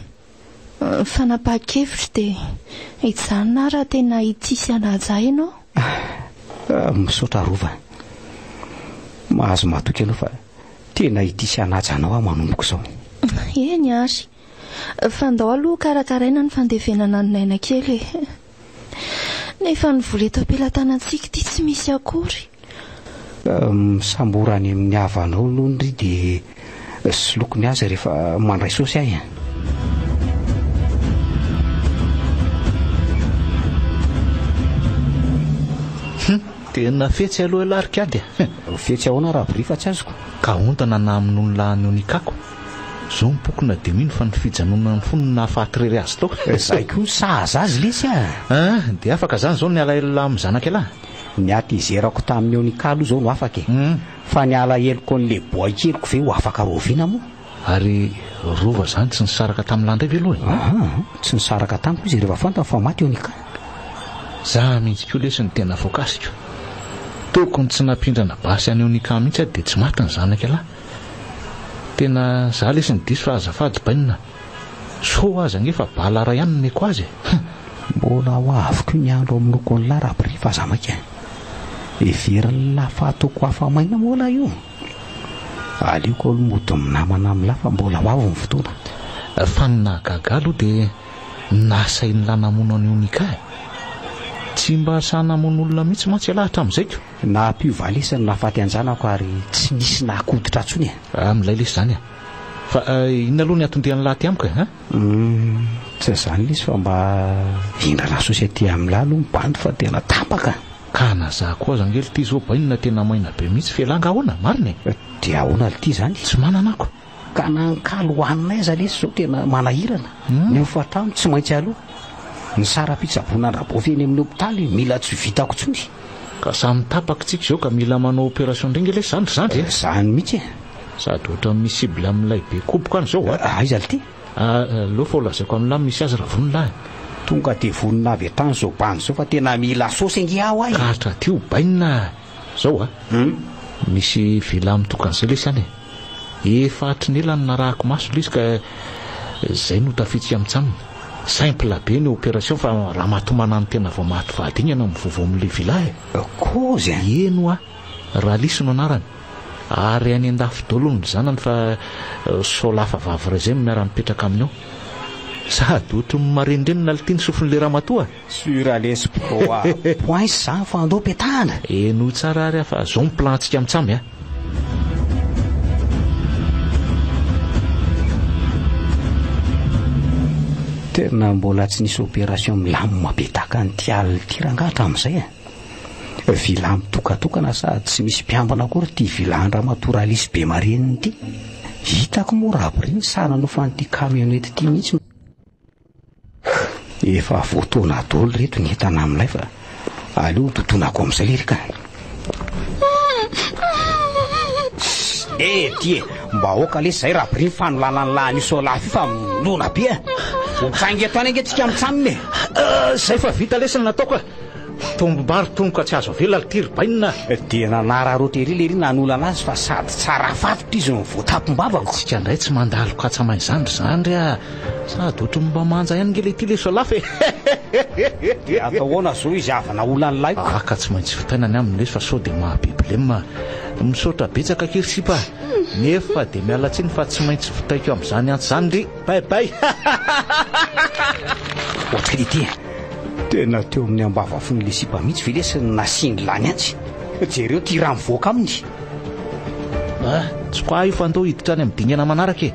Fanapahan-kevitra dia hijanona raha tena hitisy anaja ianao. Misaotra rova. Mahazo matoky ianao fa tena hitisy anaja anao aho manomboko izao. Eny ary. Fandao aloha karakaraina ny fandevenana ny naina kely. Nefa ny vola eto am-pelatanantsika ity tsy misy akory. Samborany amin'ny havanao aloha ny ry dia solokony azy rehefa mandray saosy ahy. Tena fetsy aloha larikady. Fetsy ahoana raha birifa tsy azoko. Ka ontana na amin'ny olona ny onikako. Zao mipokona dia mino fa ny fijanona ny fony nahafaty rery azy tao. Zay koa sahaza azy lesy a. Dia afaka zany zao ny alahelo amin'ny zanaka lahy. Ny atizerako tamin'ny onikalo zao no afaka e. Fa ny alaheloko an'le boay keliko ve ho afaka roviana moa. Ary rova zany tsy nisaraka tamin'ny landray ve aloha. Tsy nisaraka tamiko izy rehefa fantany fa maty onika. Za mihitsy koa lesy ny tena foakasika. Tokony tsy nampindrana basy any onika mihitsy dia tsy maty ny zanaka lahy. Tena za lesy ny diso fa azafady bainina. So aza nge fa balara ihany ny ko azy. Mbola ho aviko ny andro amin'ny loko ny lara bri fa zamaka. Everiny lafa atoko hafa maina mola io. Alioko olo-mody minamana amin'ny lafa mbola ho avy ny fotoana. Fa ny nahagaga dia nasai ny lanamono ny onika e. Tsy mba sanamono olona mihitsy mantsy lahatra amin'izay. Na mpivalesany nafaty anjanako ary tsy nisy nahakoditra atsony. Amin'ilay lesy zany a. Fa inona aloha ny atondrian'ny lahy ty amiko e? Tsy zany lesy fa mba hindrana sosiety amin'lahy aloha mibandy fa tena tapaka. Ka na za koa zangely ty zao bainina tena maina be mihitsy felanga ahoana marina e. Dia ahoana ity zany. Tsy manana ako. Ka nankalo hoanina aiza lesy zao tena manahirana. Ny mifatrano tsy maintsy aloha. Ny sara-pitsaboana rabofi eny amin'ny hopitaly mila tsy vitako tsony. Ka samy tapaka tsika zao ka mila manao opération ndrenge lesy zany zany. Zany mihitsy. Sady ohatra misibla amin'ilay be koboka any zao a. Aiza ty? Leo fa olazaiko amin'lahy misy azy raha vonolahy. Tonga dia vonona avy hatrany zao bany zao fa tena mila sosy ange aho ahy. Kahatra tio bainina zao a. Misy vila mitokan'izay lesy any e. Efa hatrinela ny narahako maso lesy ka zay no tafitsika amintsamina. Simple be ny opération fa raha mahatomana ny tena vao maty vady iny ianao mivovo amin'ilay vila e. Kozy eno a. Raha lisy no anarany. Ary any an-dafy-dolo ny zanany fa solafa vavy ray zay miara mipetraka amin'io. Sady ohatra marendrenina litiany sofin'le ramatoa. Sura lesy proa. Point zany fa andao petahana. Eno tsara ary fa zao miplantsika amintsamy a. Tena mbola tsy nisy opération milamo mapetaka ny tialy tirangatra amin'izay e. Vila mitokatokana sady tsy misy mpiambana akory ty vilandra matoralisy be mareniny ty. Hitako moa raha bry ny sanano fa nyty kamionety ty mihitsy. Efa voatoana dolo reto ny entana amin'ilay fa aleo totonako amin'izay lerika. Ty mba oka lesy zay raha bry ny fanolanany lahy niso lafy fa milona be e. Tsangy eto any angetika amintsaminy e. Zay fa vita lesy ny nataoko e. Tombom-bary tongoka tsy azo avela tiry bainina. Dia nanara rotery le ry nanolana azy fa sady tsara fatotra izy ny voatapom-bavako. Tsika ndray tsy mandalo katsamay zandry zandry a. Sady ohatra mba manja ihany ngely ity leso lafy e. Atao hoana zao izy avana olany lahy. Ka tsy maintsy fitainany aminy lesy fa sao dia mahabibilema. Misaotra betsaka kirisipa. Nefa dia miala tsiny fa tsy maintsy fitaiko amin'izany antsy zany ry. Baibay. Ohatra ity tena teo amin'ny ambava fony le sipa mihitsy ve lesy nasiny lany antsy. Jereo ty raha mivoaka aminy. Tsy koa io fa andao hiditra any amin'ny dingana manaraka e.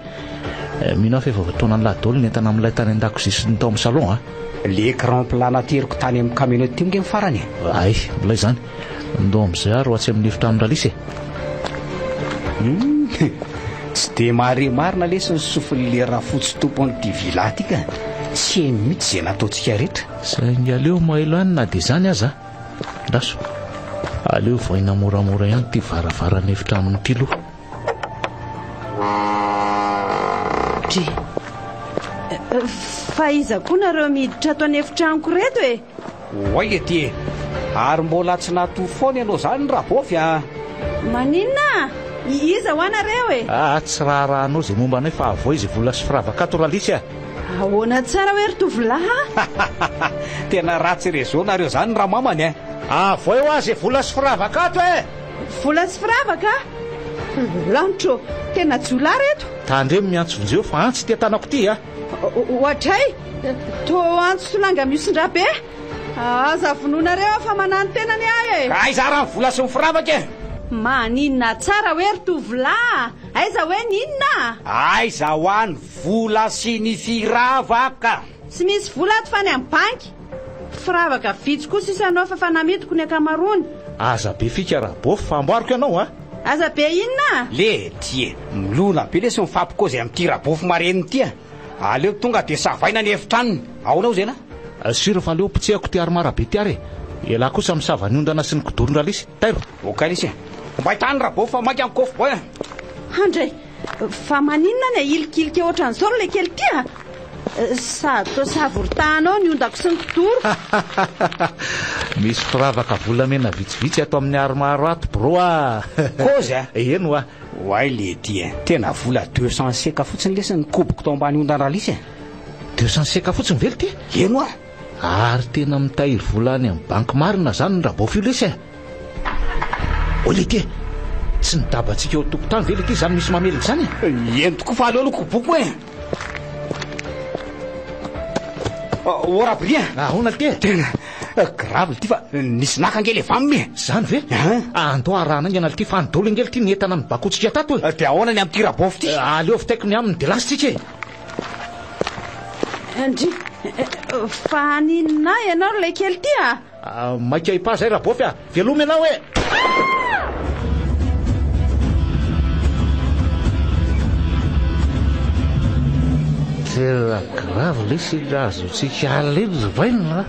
Mino afa efa voatoana ny ladolo ny entana amin'ilay tany an-dakozia sy ny tao amin'ny salon a. Le écran plat nateriko tany amin'ny kamionety ty nge ny farany. Ay, mbola izany. Ndao amin'izay ary ho atsy amin'ny efitra amin'ny ralisy e. Tsy dia mahare marina lesy ny sofin'le raha fotsy tompon'ity vila tika. Tsy eny mihitsy izay nataontsika rehetra. Saingy aleo mailo ihany na dia izany aza. Raso. Aleo voaina moramora ihany ty varavarana efitra amin'ity loha. fa iza koa nareo miditra ato any efitranoko reto e. oay ety ary mbola tsy natory foana ianao zany raha bofy a. Maninona? Iza ho anareo e? Tsy rahanao izay momba anay fa avoa izy vola sy firavaka ato ralisy a. Ahoana tsara hoe ry-tovolahy? Tena ratsy rezo nareo zany raha mamany a. Avoa eo azy vola sy firavaka ato e. Vola sy firavaka? Lanitro, tena jola reto. Tandremo miantso vonjeo fa antsy tia tanako ty a. Ohatray, to antso solanga miosindra be. Aza vononareo fa manano tenany ahy e. Ka aiza raha vola sy firavaka e. Maninona tsara hoe ry-tovolahy? Aiza hoe ninona? Aiza ho any vola sy ny firavaka. Tsy misy vola ato fa ny amin'ny banky. Firavaka vitsy kosa isanao fa fanamidiko ny akamarony. Aza be fika raha bofy fa amboariko ianao a. Aza be inona? Le ty milona be le sy mifampikozy amin'ity rabofy mareniny ty a. Aleo tonga de savaina ny efitranony. Aonao zay na? Siro fa leo pitsehako ty aromara be ty ary. Ela kosa misava ny ondana sy ny kodoron-dralisy. Tairo. Okalisy. Mba hitany rabofy fa maika amin'ny kofo boy a. Handray, fa maninona ny ilikilika ohatran'izao le kely ty a? Sady to savorontanao ny ondako sy ny kodoro. Misy firavaka volamena vitsivitsy ato amin'ny aromaro ato bro a. Kozy a? Eno a. Oay le ty a. Tena vola 200 seka fotsiny lesy ny koboko tao ambany ondan-dralisy a. 200 seka fotsiny vely ty. Eno a. Ary tena mitahiry volany amin'ny banky marina zany ny rabofy io lesy a. Ole ty tsy nidabatsika eo tokotany vely ty zany misy mamelika zany. Eno tokoa fa aleo koboko e. Ora bria. Ahoana ty? Tena grave ty fa nisy nakangely avaminy. Zany ve? Andao arahana angana ty fa andolo angely ty nientana amin'ny bakotsika tato e. Dia ahoana ny amin'ity rabofy ty? Aleo fitaiko ny aminy de lasitsika e. Andry, fa ninona ianao le kely ty a? Maika ipa zay rabofy a. Velomy ianao e. Tena grave lesy azotsika alely vainina.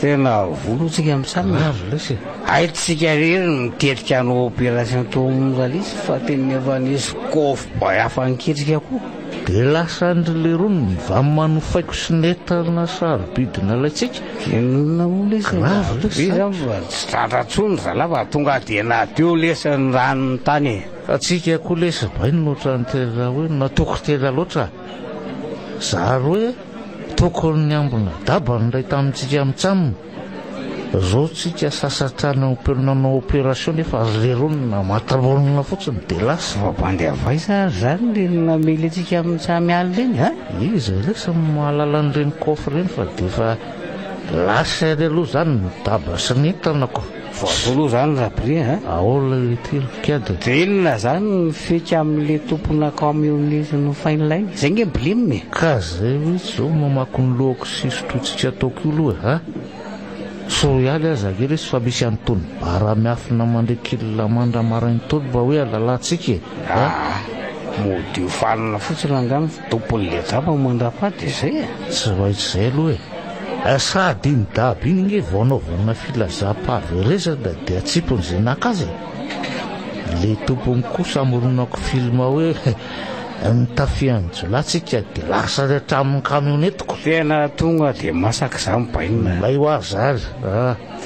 Tena volotsika amin'samy. Grave lesy. Aitsika rery mitetrika anao opération tomonjalisy fa tena efa nisy kofo hafa anketrika koa. De lasa andry le rony mivamy manofaiko sy netana sarobidina laitsika. Inona moa lesy? Grave lesy. Tsy tratratsony zalafa tonga de nateo lesy ny ranony tany. Atsika koa lesy vainina ohatrany tena hoe natoko tena loatra. Zaro hoe tokony ny ambona daba ny ray tamintsika mitsamina. Zao tsika sasatrana nanao opération nefa le rony namatabonina fotsiny de lasa. Fampandeha vaisa zany le namely atsika amin'ny samy alina reny ha? Izy lesa mahalala n'ireny kofy reny fa de fa lasa le aloha zany ny daba sy nentanako. Voatolo zany rabri ha? Ahola tilikady. De inona zany mifeky amin'le tompona camionneuse no fine line. Zay nge blime. Ka zay hoe zao mamaky ny lohako sy sototsika ataoko io loha ha? So ialy aza kely fa misy antony bara miafina mandrekilina mandra marainy tony mba hoe alalatsika. Mody fanina fotsiny angano tompony le jaba mandrapaty zay. Tsy vaitsy zay aloha e. Sady iny daby iny nge vaonaovana filazam-pahaverezana de atsipony zay nakazy. Le tompony kosa amoronako filma hoe nitafiany jolatsika de lasa rehetra amin'ny kamionetiko. Tena tonga de masaka zany bainina. Lay ho azy azy.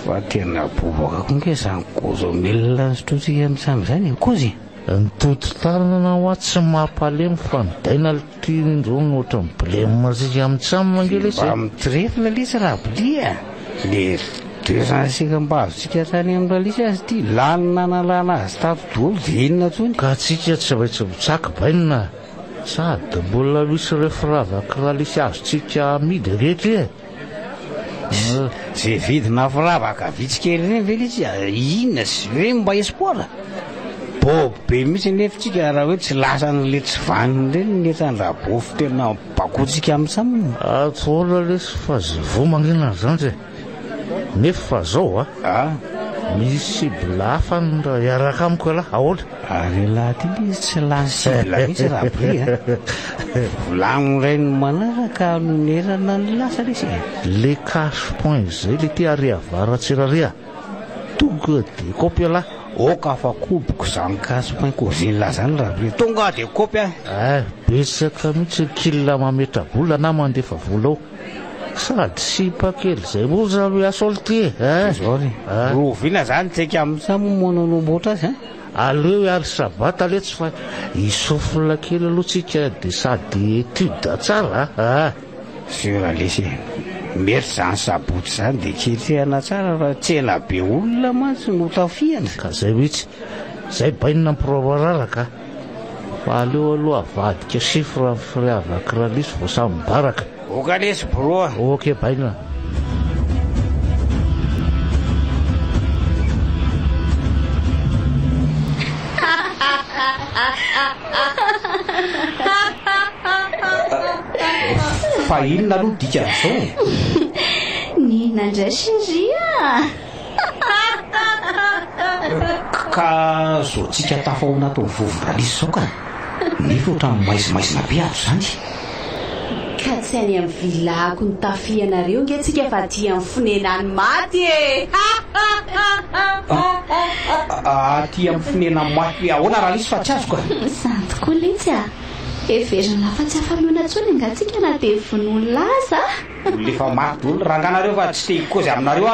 Fa tena bobaka koa nge zany kozo milina sototsika amin'samy zany kozy. Nitoto tarana ho aty tsy mampalemy fa nidaina tiandro ny ohatra miblema tsika amin'samy mangely izy. Mitrefina lisy raha blia. Le 200 seka mba azontsika tany amin'ny ralisy azy ty lanina nalana azy tato dolo de inona tsony. Ka tsika tsy vaitsy mitsaka bainina. Sady mbola misy re firavaka ralisy azontsika amidy rehetra e. Zay vidina firavaka vitsikely reny ve izy inona sy hoe mba espoir. Be mihitsy nefitsika raha hoe tsy lasa n'le tsy vaniny reny netany rabofy tena bakotsika amin'samy. Atsola lesy fa zay vo manginana zany nefa zao misy blafa raha iaraka amiko ala ahola. Ary laha ty izy tsy lany sibla mihitsy raha bri volagno reny manaraka nonerana ny lasa lesy. Le cash point zay le ty aria varatsiraria tonga de kopy ala oka afakoboko zany kasopainkôzina zany raha be tonga de kopy betsaka mihitsy kila mametra vola na mandefa vola ao sady sipakely zay moa zany asolty rovina zany tsika amin'sa momonanomotra azy aleo hoe ary sabata le tsy fa isofla kely aloha tsika de sady étude tsara suralesy mety zany saboty zany de ketrehana tsara fa tsela be olona mantsy no tafiana ka zay mihitsy zay bainina mpiroararaka fa aleo aloha avadika chiffre firiavaka raha lisy vo samy baraka oka lesy broa ok bainina fa inona aloha dika zao ny nandray chéria ka zao tsika tafa ao anatin'ny vovoralisy zao ka nefa ohatrany maizimaizina be ato zany ka tsy any amin'ny vilako ny tafianareo nge tsika fa dia amin'ny fonenany maty aty amin'ny fonenany maty ahoana raha lisy fa tsy azo ka zany tokoa letsy everina fa tsy afanoana tsony angatsika na de vonono laza lefa maty dolo ranganareo fa tsy te hikozy aminareo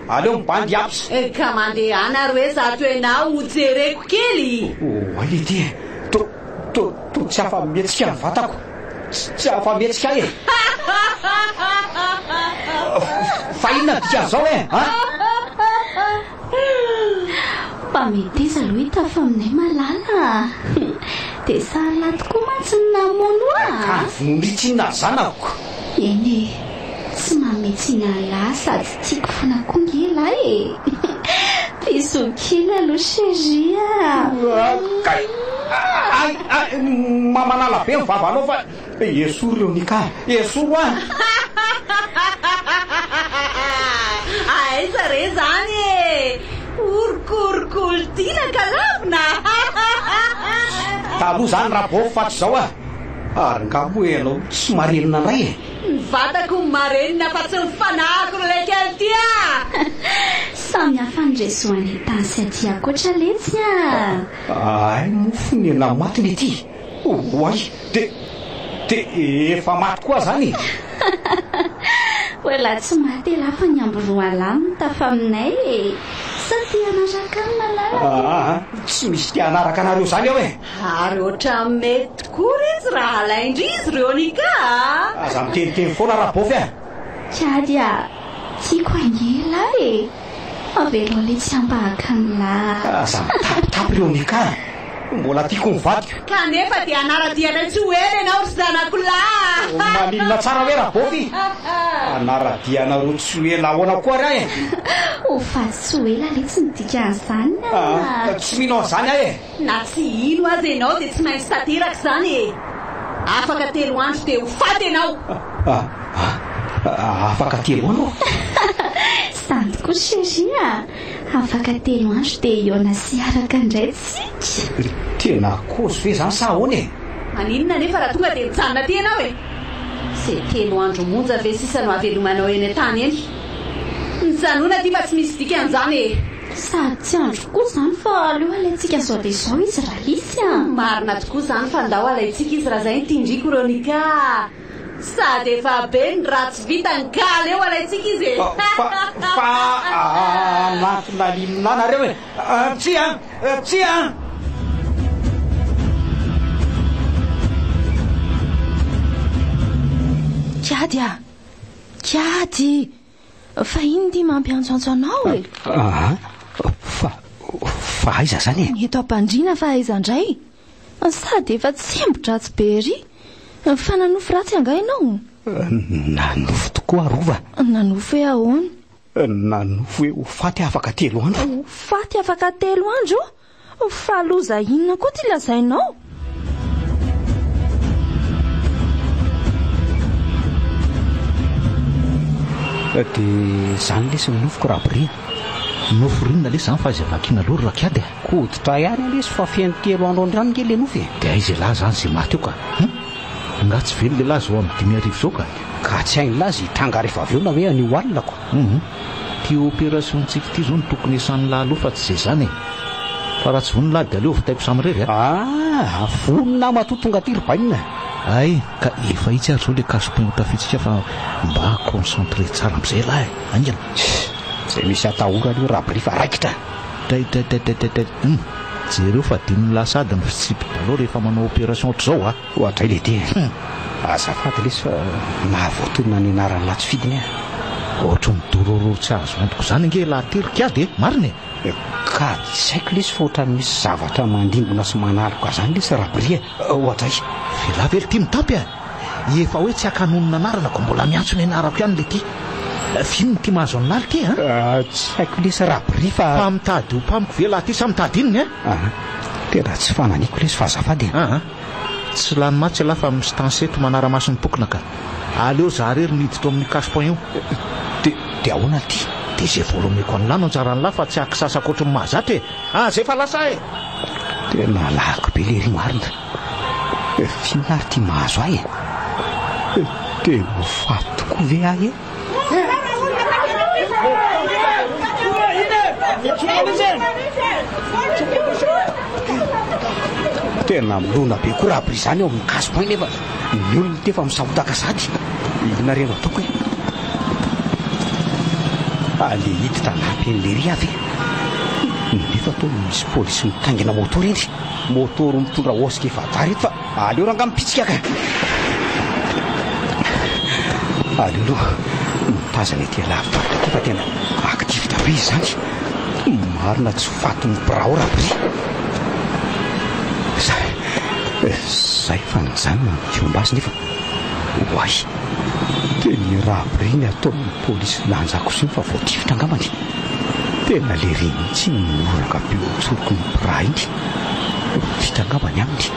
aleo mibandy apsy ka mandeha anareo hoe zato enao hojereko kely ale ty to tsy afa-mihetsika ny vatako tsy afa-mihetsika fa inona dika zao fa meteza aloha hitafa aminay malala de sarila tokoa mantsy ny namono ka vononitsinna zanako eny tsy mametsina la sady tiako fona kongela pisokely aloha chéria mamanala be mivava anao fa esoro reo nika esoro aiza re zany orokorokoltina kalavina taloha zany raha bo faty zao ary ngamo enao tsy marenina ndray vatako marenina fa tsy mifanahako ro le kely tya samy hafandresoany tansy aty akoatra letsy ay mofonena maty le ty oay de efa maty koa zany oela tsy maty lafa ny amboroalamy tafa aminay sa ty anaraka ny malala tsy misy ty anaraka anareo zany ao ary oatra mety koa rezy raha alaindrizy reo nika aza miteniteny foana raha bofy kiady tiako angela avelo le tsy ambahaka ny la aza mitapitapy reo nika mbola tiako mivadika kanefa dia anaradiana tsy hoely anao ry zanako la maninona tsara hoe raha bofy anaradianareo tsy hoela ahoana koa raha ho faty tsy hoela le tsy midika an'izany tsy minao an'izany na tsy ino azy ianao dia tsy maintsy tateraka zany afaka 3 andro dia ho faty ianao afaka 3 andro zany tokoa chéria afaka 3 andro dia iona sy araka indray tsika tena kozy ve zany sa ahoana maninona nefa raha tonga dia mijanona ty ianao zay 3 andro monja ve sisa no avelomanao eny an-tany eny ny zanona ty fa tsy misy dika an'izany sady tsy andro koa zany fa aleo alaitsika zao dia zao izy raha lisy marina tokoa zany fa ndao alaitsika izy raha zay nytindriko ronika sady efa be ny raha tsy vita ny ka aleo alaitsika izy fa anatona liminanareo tsy kiady fa ino ty mampiantsoantso anao fa aiza zany eto ampandrina fa aiza ndray sady efa tsy embotratsy be ry fa nanofo ratsy anga ianao nanofo tokoa arova nanofo hoe ahoana nanofo hoe ho faty afaka 3 andro faty afaka 3 andro fa loza inona koa ty lazainao de zany lesy minofoko raha bria nofo rinona le zany fa azy avakina lory raha kiady koditra ihany lesy fa fiany 3 andro andrano nge le nofo de aizy lahy zany zay maty eo ka nga tsy velo le lahy zao amin'ny 5 arivo zao ka tsy hainy lazy tranga rehefa avy eo na hoe anio alinako ty opération tsika ty zao no tokony isan'ny lahy aloha fa tsy zay zany fa raha tsy vonona lady aleo vitaiko samyrery vonina matoa tonga ty rybaina ay ka efa itsy ary zao le cache-pain hotafitsika fa mba concentré tsara am'izay lahy angana zay misy atahora aleo rabri fa raikitra jereo fa dininy lasady ny fitsipy dalo rehefa manao opération ohatr'izao ohatray lehibe azafady lesy fa mahavoatonina ny anarany latsy fidiny ohatra midororo tsy azo antoko zany nge lahatyrikady mariny ka tsy haiko lesy fa ohatrany misy zavatra mandimbona sy manaloka zany lesy rabri ohatray velavely ty mitapy efa hoe tsy hakanonona anarana ko mbola miantso ny anarako ihany le ty fino ty mahazo analy ty tsy haiko lesy rabri fa mitady ho mpamiko ve laha ty sa mitady inony tena tsy fananiko lesy fa azafady tsy lany matsy alafa misy tanseto manara-masony pokona ka aleo za rery niditro amin'ny cache-pain io de ahoana ty de zay volomeko an'lano anjara n'la fa tsy akisasako ohatry ny mahazatra zay fa lasa tena lahako be le ry marina finary ty mahazo ahy de ho faty tokoa ve ahy tena milona be koa rabri zany eo amin'ny cache-pain nefa ny olona tefa misahotaka sady inona reno ataoko le hiditra napy an'le ry avy nefa to misy polisy mitangina motor eny motor mitondra osika efa eto fa aleo ranga mipitsika ka aleo mitazana ety lavitra koa fa tena activité be zany marina tsy fatiny birao rabri zay fanazany fomba azy nefa oay teny rabri ny ataon'ny polisy lanjako sy fa voatifitra angambany tena le renitsy noranga be otsoroko ny bra iny vita angambany aminy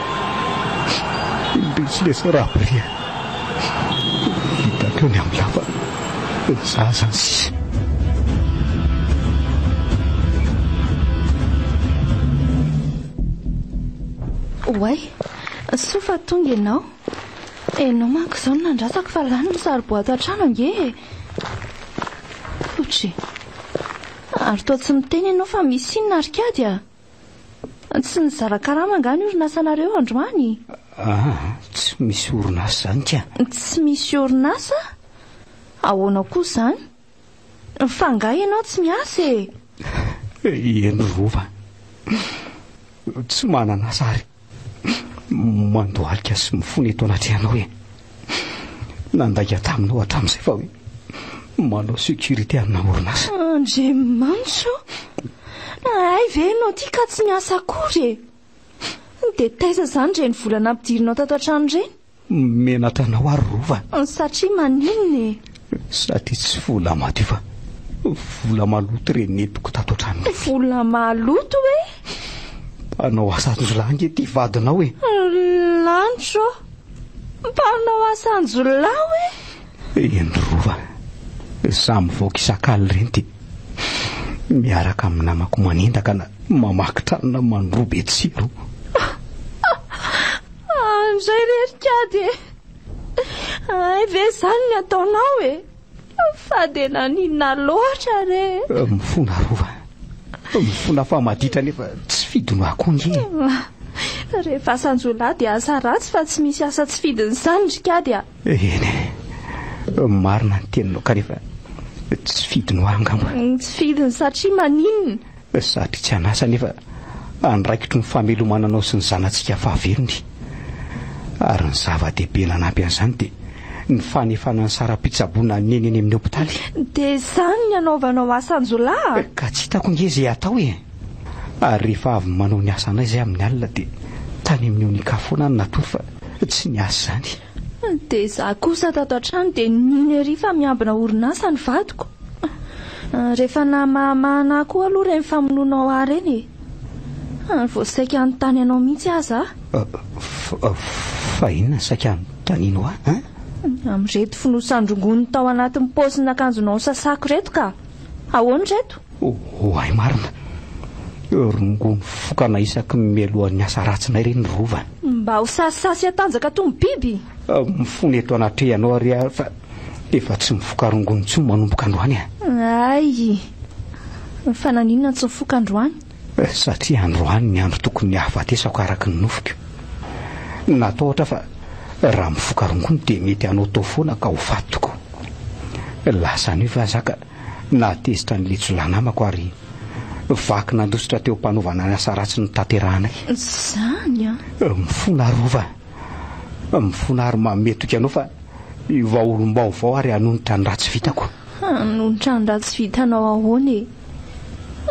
indritsy lesy rabri hitakeo ny amin'ny lafa za zany sisy oay sofa tonga enao manko zao nandrasako fa lany no saroboato an-trano ange otry ary toa tsy miteny ianao fa misy inona arikady tsy nizarakaraha mangany orinasanareo androany tsy misy orinasa zany tia tsy misy orinasa ahoana koa zany fa ngah ianao tsy miasa eny rova tsy manana sary mandoalika sy mifony eto anaty anao nandaika taminao hatramin'izay fa hoe manao sécurité amina orinasa andriamanitro ay ve enao ty ka tsy miasa akory de taiza zany reny volana ampidirinao tato an-trano reny menatranao ary rova satria maninony satria tsy vola madio fa vola maloto reny entiko tato an-trano vola maloto anao asanjolahy ty vadinao lanitro mpanao asanjolahy endrova samy voaka isakaly reny ty miaraka amin'ny namako manendaka na mamaky tranona mandrobe tsiro andray rerikady ay ve zany ny ataonao fa de naninona loatra re mifona rova mifona fa maditra nefa tsy fidino akongy rehefa asanjolahy de asa ratsy fa tsy misy asa tsy fidiny zany rikady eny marina ny teninao ka nefa tsy fidino angamba tsy fidiny satria maninona satria tsy anasa nefa andraikitro ny famelomananao sy ny zanatsika fahavelony ary ny zava-dehibe nanampy an'izany de ny fanefanany saram-pitsabona neny eny amin'ny hopitaly de zany ny anaovanao asanjolahy ka tsy hitako nge zay atao ary rehefa avy manao ny asa anay zay amin'ny alina de tany amin'ny onika foana ny natory fa tsy ny asa zany de za kosa tato an-trano de niny ery fa miambina orinasa ny vadiko rehefa namamana koa aloha reny famononao ary reny voasaika anontany anao mihitsy aza fa inona saika anontanianao amin'reto fonosandrongony tao anatin'ny paosina akanjonao sasako reto ka ahoany reto ay marina rongony fokana isaky mialohan'ny asa ratsinay reny rova mba ho sasisasy atanjaka tombo biby mifony eto anatrehanao ary fa efa tsy mifoka rongony tsy manomboka androany ay fa naninona tsy mifoka androany satria androany ny andro tokony hahafatesako araky ny nofiko. Natao ohatra fa raha mifoka rongony dia mety anao tao foana ka ho fatoko. Lasa ny fa zaka natezitra ny letsolanamako ary vaky nandositra teo mpanovana ny asa ratsy ny tanterahanay. Zany mifona rova, mifona ary mametoka anao fa vaolom-baovao ary hanonitra ny ratsy vitako. Hanonitra ny ratsy vitanao ahoany?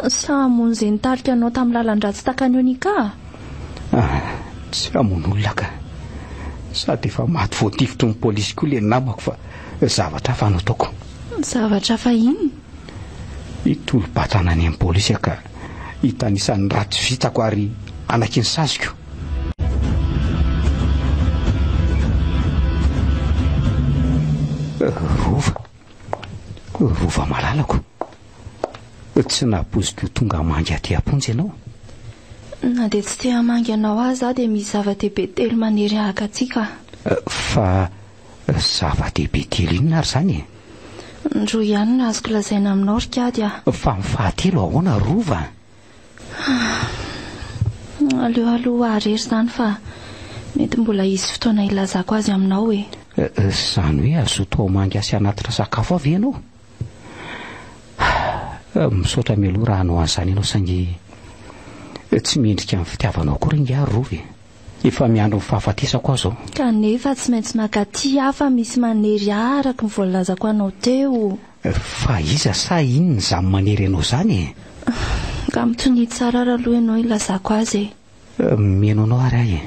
Sa hamono izay nitarika anao tamin'ny lalan-dratsy takany eo ny ka? Tsy hamono olona ka, sady efa maty voatifitry ny polisy koa le namako fa zavatra hafa no ataoko. Zavatra hafa iny? Itolo-batana any amin'ny polisy ka hitanisan'ny ratsy vitako ary anaky ny saziko. Rova malalako. Tsy napoziko tonga mangy aty amponjy ianao. Na dia tsy te hamangy anao aza dia misy zava-dehibe telo manery ahakatsika. Fa zava-dehibe telo inona ary zany? Ndroa ihany no azoko lazaina aminao rikady a. Fa mifahatelo ahoana rova? Aleoaloha arery zany fa mety mbola hisy fotoana ilazako azy aminao e. Zany hoe azoto homangy asy anatina sakafo avy ianao? Misaotra mialoha raha hanao an'izany ianao saingy tsy mendrika amin'ny fitiavanao koa ringa rova. Efa miandro ny fahafatesako aho zao. Kanefa tsy maintsy makaty hafa misy manery araky ny voalazako anao teo. Fa iza sa inona izany manery anao zany? Ka mitony tsara raha aloha ianao ilazako azy. Meno anao ary ahy.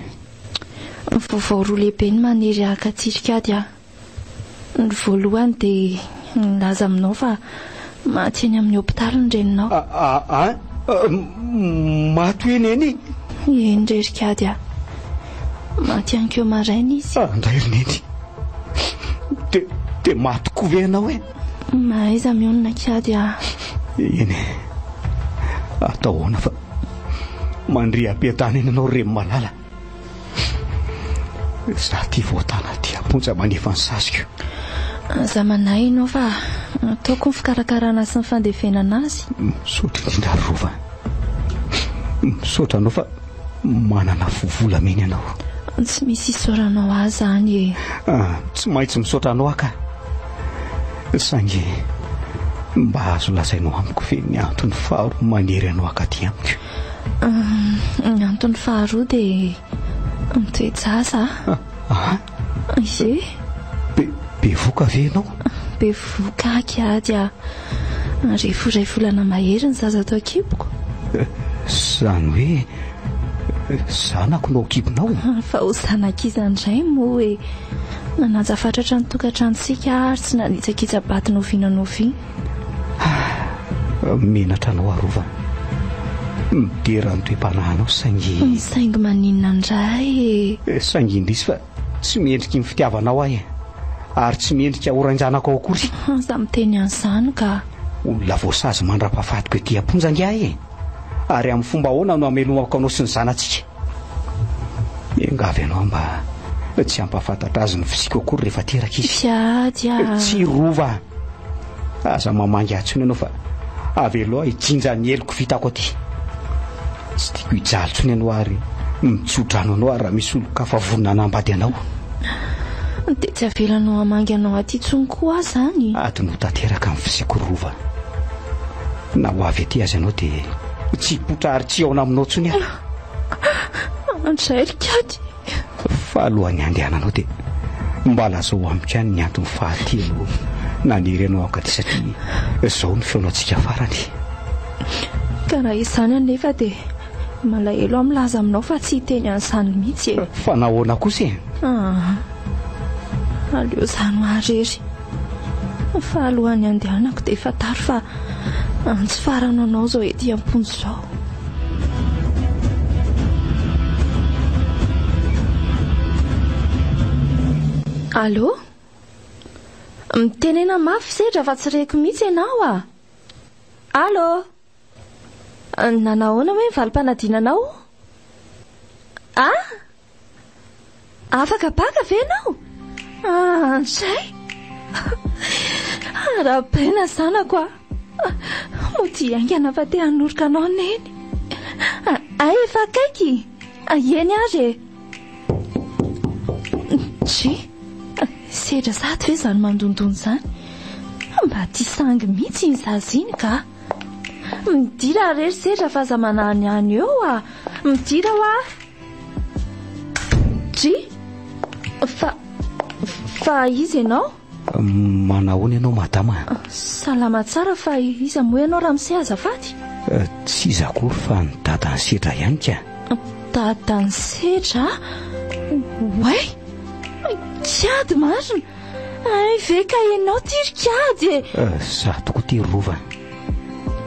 Ny vaovao roa lehibe ny manery ahakatsy rikady a. Ny voalohany dia nilaza aminao fa maty eny amin'ny hopitaly ny reninao. Maty eny eny? Eny re rikady a. Maty ankeo maraina izy. Andray rineny. Dia maty koa ve ianao e? Mahaiza mionona kady a. Eny atao ahoana fa mandre am-piatana eny anao remy malala. Za ty voatana ty amponja manefa ny saziko. Zamanay ianao fa ataoko ny fikarakarana sy ny fandefenana azy. Misaotra indrindra rova. Misaotra anao fa manana vovolamena ianao. Tsy misy isaoranao azy zany e. Tsy maintsy misaotra anao ka. Saingy mba azo lazainao amiko fe ny antony faharoa manery anao akaty amiko. Ny antony faharoa dia mitoejaza. Ie. Be voka ve ianao? Be voka kady a. Rehefa iray volana mahery ny zaza ato akipoko. Zany hoe zanako no akipinao? Fa ho zanak'iza indray moa e. Nananja fatratra ny tokantranontsika ary tsy nanitsakitsa-baty noviana novia. Menatra anao arova. Midera ny toe-panahanao saingy. Saingy maninona indray e. Saingy indrisy fa tsy mendriky ny fitiavanao ahy ary tsy mendrika horanjanako ao akory. Za miteny an'izany ka. Olona voasazy mandra-pahafatiko ety amponjangy ahy ary amin'ny fomba ahoana no hamelomako anao sy ny zanatsika. Engavy ianao mba tsy hampafantatra azy ny fisiko akory rehefa teraka izy. Fiady a. Tsy rova. Aza mamangy atsony ianao fa avy aloha hijinja ny eloko vitako aty. Tsy tiako hijalitsony ianao ary mitsodrano anao ary raha misy olo-kafa vonina anambady anao. Dia tsy avelanao hamangy anao aty tsony koa zany. Ady no tanteraka amin'ny fisiko rova. Na ho avy aty azy ianao dia tsy hipotra ary tsy aona aminao tsony aho. Andray rikady. Fa alohan'ny andehananao dia mba lazao amiko ihany ny antony fahatelo nanery anao akaty satria izao ny feonantsika farany. Ka raha izany anefa dia malahelo milaza aminao fa tsy hiteny an'izany mihitsy e. Fa nahoana kosa e? Aleo izany maharery. Fa alohan'ny andehanako dia fantaro fa tsy farana anao izao ety amponjo izao. Allo? Mitenena mafy sedra fa tsy reko mihitsy ianao a. Allo? Nanahoana hoe valim-panadinanao? Afaka baka ve ianao? Andray? Rahabaina zanako a. Mody aingana fa te hanoroka anao neny. Ay, efa akaiky. Eny ary sedra zato hoe zany mandondony zany. Mba ty sangy mihitsy iny zaza iny ka. Midira rery sedra fa za manany any eo a. Midira ho a. Fa izy ianao? Manahoana ianao madama? Salama tsara fa iza moa ianao Ramose azafady? Tsy iza koa fa ny dadany sedra ihany ka. Dadany sedra? Way, kiady marina. Ay ve ka ianao tiry kiady? Za tokoa ty rova.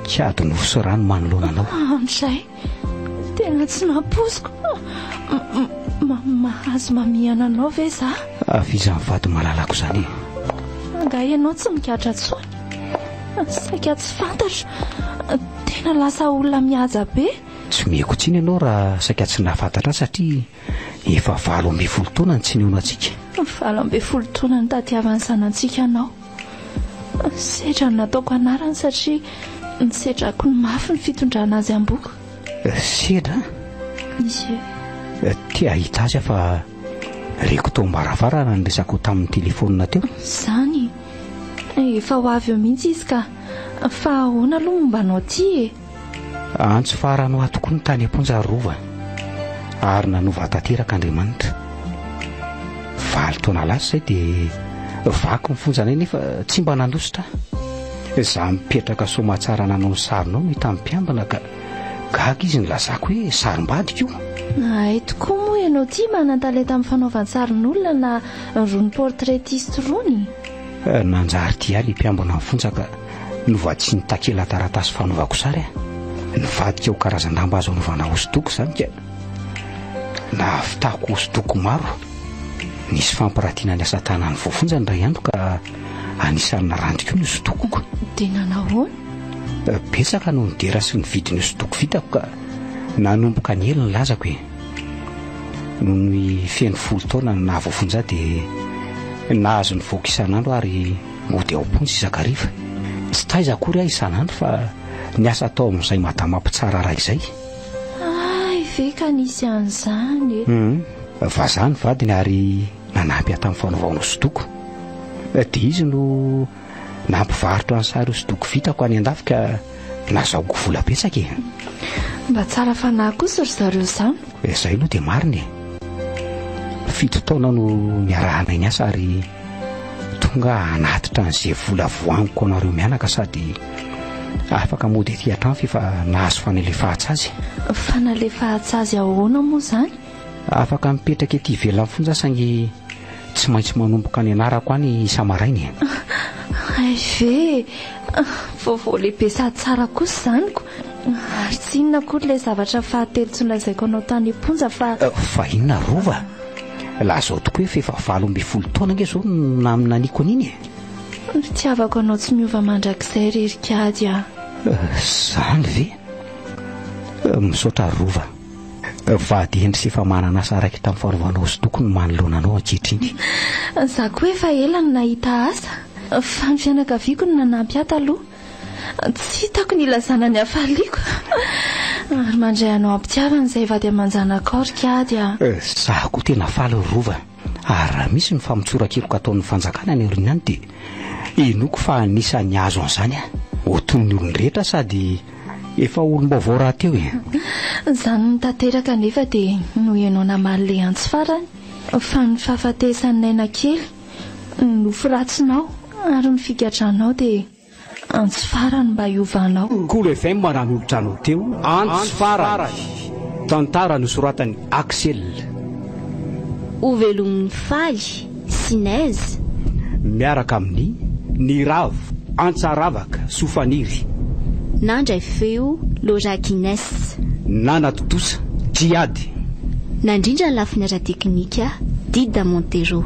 Kiady noso rano manoloana anao. Andray, tena tsy naposiko. Mahazo mamihana anao ve za? Aviza mivady malalako zany. Nga ianao tsy mikatra tsony. Saika tsy fantatra. Tena lasa olona mihaja be. Tsy miheko tsiny ianao raha saika tsy nafantatra satria efa 12 taona ny tsy nihoana antsika. 12 taona ny tadiavany sanantsika anao. Sedra nataoko anarany satria ny sedrako ny mafy ny fitondrana azy am-boka. Sedra? Izy tia hita azy fa reko tao ambaravarana ny resako tamin'ny telefonina teo. Zany efa ho avy eo mihitsy izy ka fa ahoana aloha mombanao ty e? Antso faranao tokoa ny tany am-ponja rova ary nanova tanteraka Andriamanitra. 20 taona lasa zay dia vaky mifonjanay nefa tsy mba nanositra. Za mipetraka somatsara nanao ny sarinao no hita mpiambana ka gaga izy nylazako hoe sarim-badiko io. Ay tokoa moa ianao ty manan-talenta amin'ny fanaovan-tsarin'olona na rony portraitiste rony. Nanjary ty aly mpiambana mifonjaka nova tsy ny takela taratasy fanaovako sary nivadika ho karazan-damba azo anaovana hosodoko zany ka navitako hosodoko maro. Nisy fampiratiana ny asa tanany voafonjany ray andro ka anisan'ny narandriko ny hosodokoko. Tena nahoana? Betsaka no nidera sy ny vidiny hosodoko vitako ka nanomboka ny hely ny lazako e. Noho ny feno 10 taona na voafonja dia nahazo ny voaka isan'andro ary mody ao am-pontsy isakariva. Tsy taiza akory aho isan'andro fa ny asa atao amin'izay madamampitsara raha izay. Ay ve ka nisy an'izany e? Vazany vadiny ary nanampy tamin'ny fanaovana hosodoko. Dia izy no nampivarotra ny sary hosodoko vitako any an-dafy ka nazahoako vola betsaka e. Mba tsara fanahy kosa ry zareo izany. Izay aloha dia marina e. 7 taona no niarahanay ny asa ary tonga hanatitra n'izay vola voaniko anareo mianaka sady afaka mody etỳ an-trano fa nahazo fanalefahatsazy. Fanalefahatsazy ahoana moa izany? Afaka mipetraka etỳ ivelany fonja saingy tsy maintsy manomboka ny anarako any isa-marainy. Ay ve vaovao lehibe sady tsara kosa izanyko. Ary tsy inona koa ilay zavatra fahatelo tsy nolazaiko anao tany am-ponja fa inona rova? Lazao tokoa hoe efa 12 taona nge zao naniko an'iny e. Fitiavako anao tsy miova mandrakizay rery kiady a. Zany ve? Misaotra rova. Vady endry sy efa manana asa raiky tamin'ny fanaovana hosodoko no manoloana anao ankehitriny. Za koa efa ela no nahita asa fa ny fianakaviako no nanampy ato aloha. Tsy hitako ny ilazana ny hafaliako. Ary mandray anao ampitiavana izay vady aman-janaka ry kiady a. Za koa tena faly rova. Ary raha misy ny famitsorakiroko ataon'ny fanjakana ny orina any dia enoko fa anisan'ny azo an'izany a. Oton'ny olon rehetra sady efa olom-baovao raha teo e. Zany tanteraka nefa dia no ianao namaly le antsy farany fa ny fahafatesan'ny naina kely nofo ratsinao ary ny figatranao dia antsy farany mba hiovanao. Cool FM mananolotra anao teo antsy farany tantara nosoratany Axel. Ovelon'ny faly Sinez miaraka amin'ny Niravo Antsaravaka Sofaniry nandray feo Lojakines Nanatotosa Jiady nandrindra ny lafiny ara teknika Dida Montero.